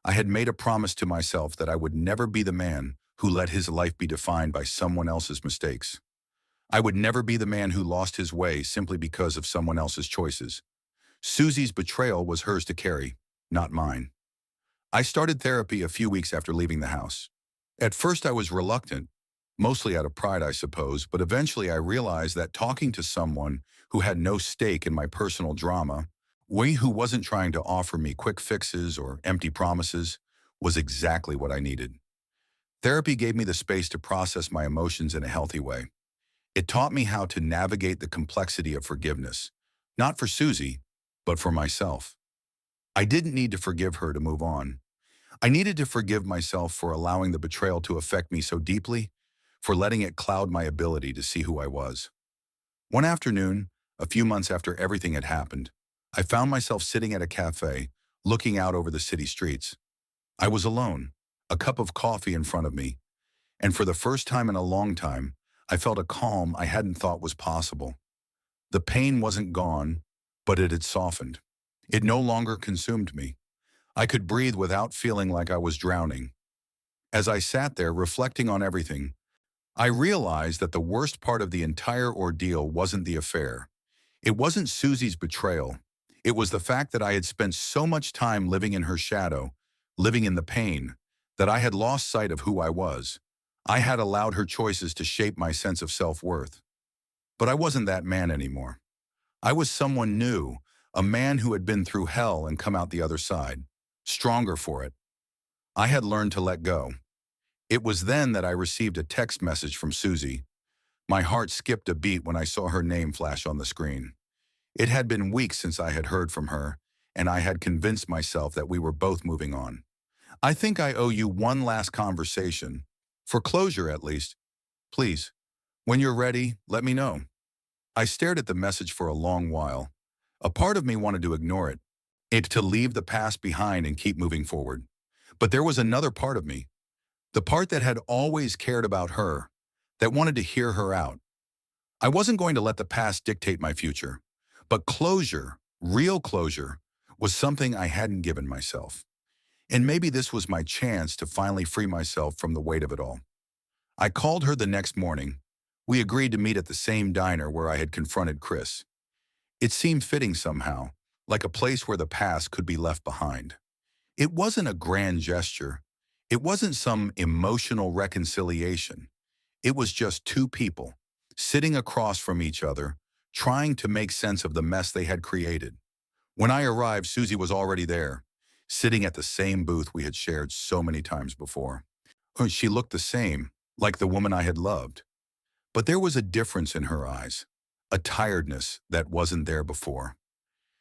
I had made a promise to myself that I would never be the man who let his life be defined by someone else's mistakes. I would never be the man who lost his way simply because of someone else's choices. Susie's betrayal was hers to carry, not mine. I started therapy a few weeks after leaving the house. At first I was reluctant, mostly out of pride I suppose, but eventually I realized that talking to someone who had no stake in my personal drama, who wasn't trying to offer me quick fixes or empty promises, was exactly what I needed. Therapy gave me the space to process my emotions in a healthy way. It taught me how to navigate the complexity of forgiveness, not for Susie, but for myself. I didn't need to forgive her to move on. I needed to forgive myself for allowing the betrayal to affect me so deeply, for letting it cloud my ability to see who I was. One afternoon, a few months after everything had happened, I found myself sitting at a cafe, looking out over the city streets. I was alone, a cup of coffee in front of me, and for the first time in a long time, I felt a calm I hadn't thought was possible. The pain wasn't gone, but it had softened. It no longer consumed me. I could breathe without feeling like I was drowning. As I sat there reflecting on everything, I realized that the worst part of the entire ordeal wasn't the affair. It wasn't Susie's betrayal. It was the fact that I had spent so much time living in her shadow, living in the pain, that I had lost sight of who I was. I had allowed her choices to shape my sense of self-worth. But I wasn't that man anymore. I was someone new, a man who had been through hell and come out the other side, stronger for it. I had learned to let go. It was then that I received a text message from Susie. My heart skipped a beat when I saw her name flash on the screen. It had been weeks since I had heard from her, and I had convinced myself that we were both moving on. I think I owe you one last conversation. For closure, at least. Please, when you're ready, let me know. I stared at the message for a long while. A part of me wanted to ignore it to leave the past behind and keep moving forward. But there was another part of me, the part that had always cared about her, that wanted to hear her out. I wasn't going to let the past dictate my future, but closure, real closure, was something I hadn't given myself. And maybe this was my chance to finally free myself from the weight of it all. I called her the next morning. We agreed to meet at the same diner where I had confronted Chris. It seemed fitting somehow, like a place where the past could be left behind. It wasn't a grand gesture. It wasn't some emotional reconciliation. It was just two people, sitting across from each other, trying to make sense of the mess they had created. When I arrived, Susie was already there, sitting at the same booth we had shared so many times before. She looked the same, like the woman I had loved. But there was a difference in her eyes, a tiredness that wasn't there before.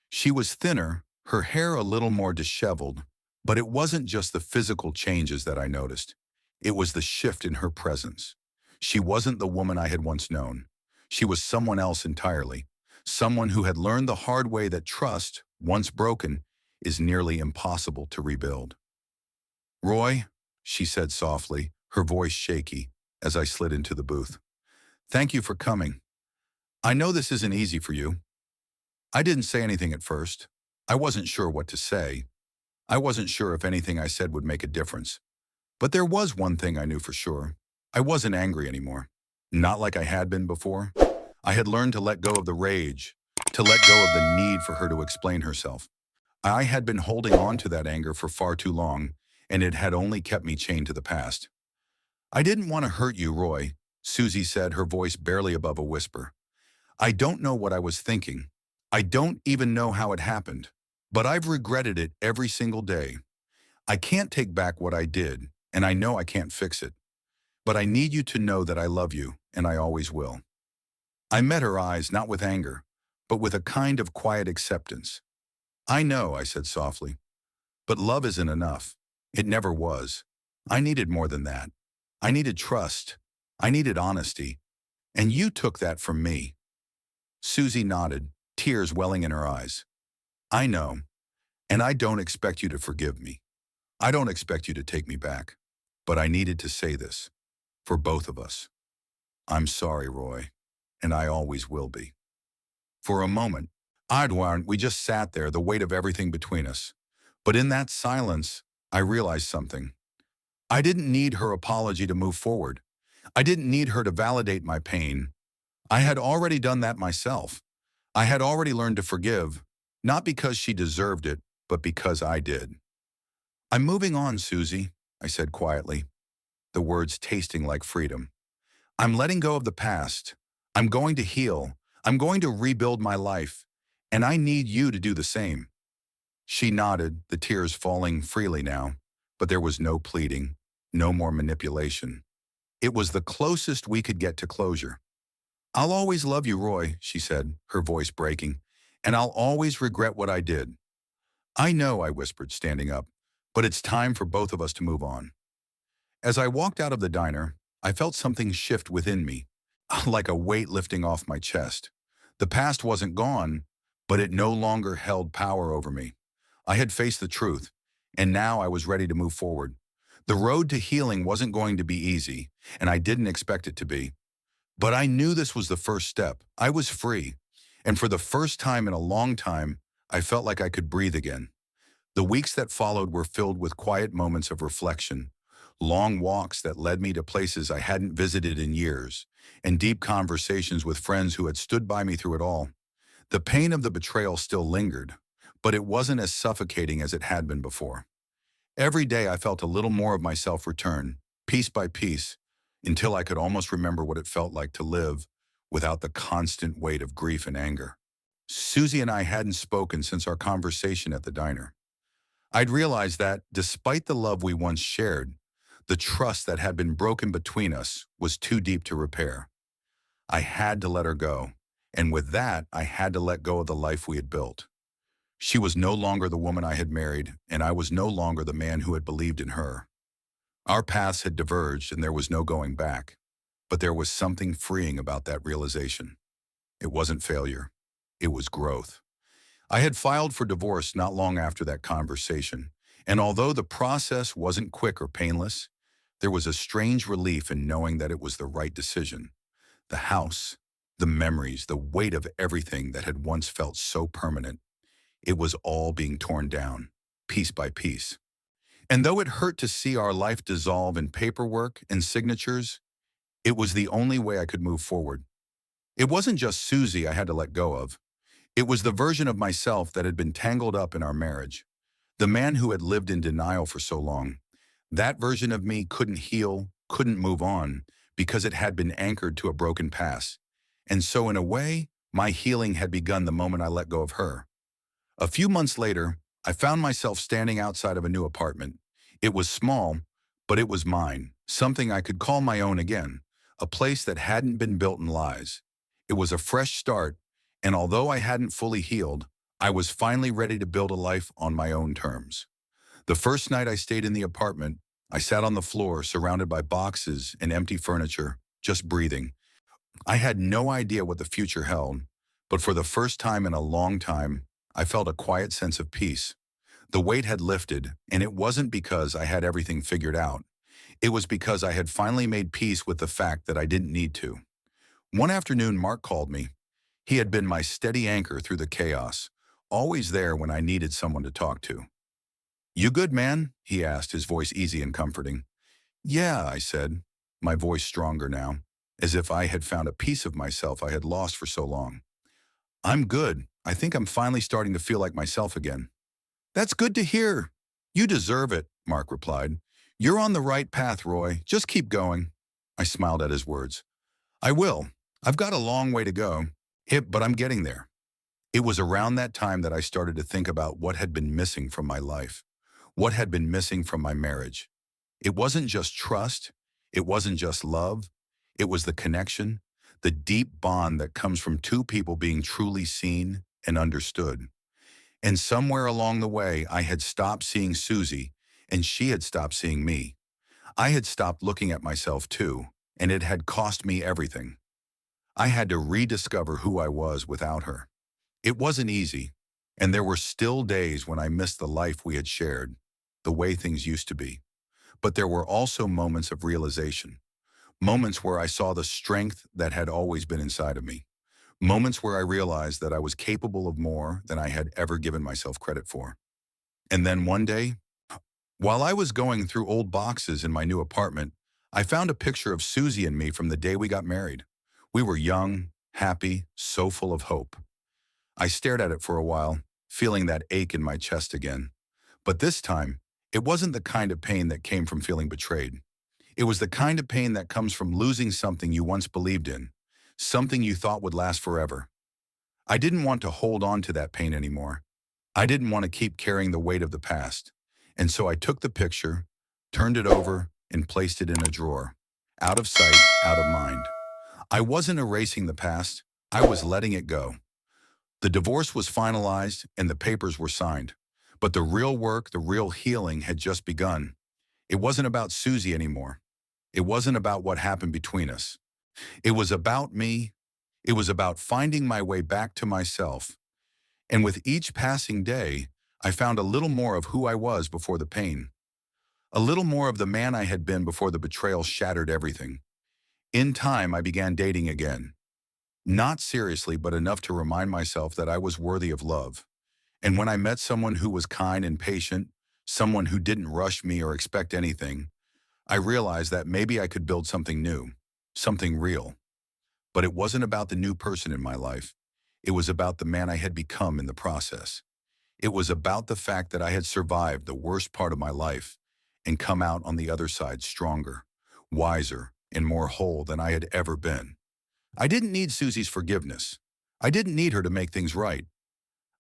She was thinner, her hair a little more disheveled, but it wasn't just the physical changes that I noticed. It was the shift in her presence. She wasn't the woman I had once known. She was someone else entirely, someone who had learned the hard way that trust, once broken, is nearly impossible to rebuild. "Roy," she said softly, her voice shaky, as I slid into the booth. "Thank you for coming. I know this isn't easy for you." I didn't say anything at first. I wasn't sure what to say. I wasn't sure if anything I said would make a difference. But there was one thing I knew for sure. I wasn't angry anymore. Not like I had been before. I had learned to let go of the rage, to let go of the need for her to explain herself. I had been holding on to that anger for far too long, and it had only kept me chained to the past. "I didn't want to hurt you, Roy," Susie said, her voice barely above a whisper. "I don't know what I was thinking. I don't even know how it happened. But I've regretted it every single day. I can't take back what I did, and I know I can't fix it. But I need you to know that I love you, and I always will." I met her eyes, not with anger, but with a kind of quiet acceptance. "I know," I said softly, "but love isn't enough. It never was. I needed more than that. I needed trust. I needed honesty. And you took that from me." Susie nodded, tears welling in her eyes. "I know, and I don't expect you to forgive me. I don't expect you to take me back. But I needed to say this, for both of us. I'm sorry, Roy, and I always will be." For a moment, we just sat there, the weight of everything between us. But in that silence, I realized something. I didn't need her apology to move forward. I didn't need her to validate my pain. I had already done that myself. I had already learned to forgive, not because she deserved it, but because I did. "I'm moving on, Susie," I said quietly, the words tasting like freedom. "I'm letting go of the past. I'm going to heal. I'm going to rebuild my life. And I need you to do the same." She nodded, the tears falling freely now, but there was no pleading, no more manipulation. It was the closest we could get to closure. "I'll always love you, Roy," she said, her voice breaking, "and I'll always regret what I did." "I know," I whispered, standing up, "but it's time for both of us to move on." As I walked out of the diner, I felt something shift within me, like a weight lifting off my chest. The past wasn't gone, but it no longer held power over me. I had faced the truth, and now I was ready to move forward. The road to healing wasn't going to be easy, and I didn't expect it to be. But I knew this was the first step. I was free, and for the first time in a long time, I felt like I could breathe again. The weeks that followed were filled with quiet moments of reflection, long walks that led me to places I hadn't visited in years, and deep conversations with friends who had stood by me through it all. The pain of the betrayal still lingered, but it wasn't as suffocating as it had been before. Every day I felt a little more of myself return, piece by piece, until I could almost remember what it felt like to live without the constant weight of grief and anger. Susie and I hadn't spoken since our conversation at the diner. I'd realized that, despite the love we once shared, the trust that had been broken between us was too deep to repair. I had to let her go, and with that, I had to let go of the life we had built. She was no longer the woman I had married, and I was no longer the man who had believed in her. Our paths had diverged, and there was no going back. But there was something freeing about that realization. It wasn't failure. It was growth. I had filed for divorce not long after that conversation, and although the process wasn't quick or painless, there was a strange relief in knowing that it was the right decision. The house, the memories, the weight of everything that had once felt so permanent, it was all being torn down, piece by piece. And though it hurt to see our life dissolve in paperwork and signatures, it was the only way I could move forward. It wasn't just Susie I had to let go of. It was the version of myself that had been tangled up in our marriage. The man who had lived in denial for so long. That version of me couldn't heal, couldn't move on, because it had been anchored to a broken past. And so in a way, my healing had begun the moment I let go of her. A few months later, I found myself standing outside of a new apartment. It was small, but it was mine, something I could call my own again, a place that hadn't been built in lies. It was a fresh start, and although I hadn't fully healed, I was finally ready to build a life on my own terms. The first night I stayed in the apartment, I sat on the floor surrounded by boxes and empty furniture, just breathing. I had no idea what the future held, but for the first time in a long time, I felt a quiet sense of peace. The weight had lifted, and it wasn't because I had everything figured out. It was because I had finally made peace with the fact that I didn't need to. One afternoon, Mark called me. He had been my steady anchor through the chaos, always there when I needed someone to talk to. "You good, man?" he asked, his voice easy and comforting. "Yeah," I said, my voice stronger now, as if I had found a piece of myself I had lost for so long. "I'm good. I think I'm finally starting to feel like myself again." "That's good to hear. You deserve it," Mark replied. "You're on the right path, Roy. Just keep going." I smiled at his words. "I will. I've got a long way to go, but I'm getting there." It was around that time that I started to think about what had been missing from my life, what had been missing from my marriage. It wasn't just trust. It wasn't just love. It was the connection, the deep bond that comes from two people being truly seen and understood. And somewhere along the way, I had stopped seeing Susie, and she had stopped seeing me. I had stopped looking at myself too, and it had cost me everything. I had to rediscover who I was without her. It wasn't easy, and there were still days when I missed the life we had shared, the way things used to be. But there were also moments of realization, moments where I saw the strength that had always been inside of me, moments where I realized that I was capable of more than I had ever given myself credit for. And then one day, while I was going through old boxes in my new apartment, I found a picture of Susie and me from the day we got married. We were young, happy, so full of hope. I stared at it for a while, feeling that ache in my chest again. But this time, it wasn't the kind of pain that came from feeling betrayed. It was the kind of pain that comes from losing something you once believed in, something you thought would last forever. I didn't want to hold on to that pain anymore. I didn't want to keep carrying the weight of the past. And so I took the picture, turned it over, and placed it in a drawer. Out of sight, out of mind. I wasn't erasing the past. I was letting it go. The divorce was finalized and the papers were signed. But the real work, the real healing had just begun. It wasn't about Susie anymore. It wasn't about what happened between us. It was about me. It was about finding my way back to myself. And with each passing day, I found a little more of who I was before the pain. A little more of the man I had been before the betrayal shattered everything. In time, I began dating again. Not seriously, but enough to remind myself that I was worthy of love. And when I met someone who was kind and patient, someone who didn't rush me or expect anything, I realized that maybe I could build something new, something real. But it wasn't about the new person in my life. It was about the man I had become in the process. It was about the fact that I had survived the worst part of my life and come out on the other side stronger, wiser, and more whole than I had ever been. I didn't need Susie's forgiveness. I didn't need her to make things right.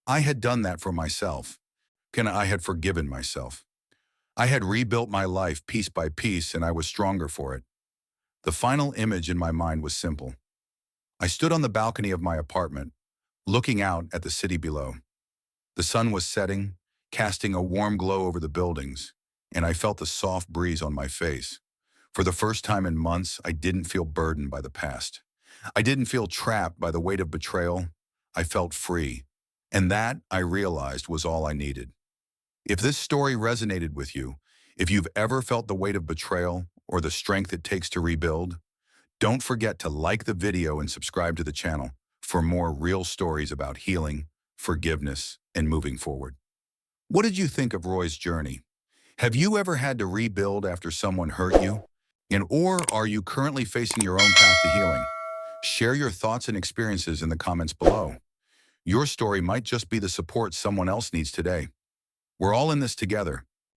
I had done that for myself. I had forgiven myself. I had rebuilt my life piece by piece, and I was stronger for it. The final image in my mind was simple. I stood on the balcony of my apartment, looking out at the city below. The sun was setting, casting a warm glow over the buildings, and I felt the soft breeze on my face. For the first time in months, I didn't feel burdened by the past. I didn't feel trapped by the weight of betrayal. I felt free. And that, I realized, was all I needed. If this story resonated with you, if you've ever felt the weight of betrayal or the strength it takes to rebuild, don't forget to like the video and subscribe to the channel for more real stories about healing, forgiveness, and moving forward. What did you think of Roy's journey? Have you ever had to rebuild after someone hurt you? Or are you currently facing your own path to healing? Share your thoughts and experiences in the comments below. Your story might just be the support someone else needs today. We're all in this together.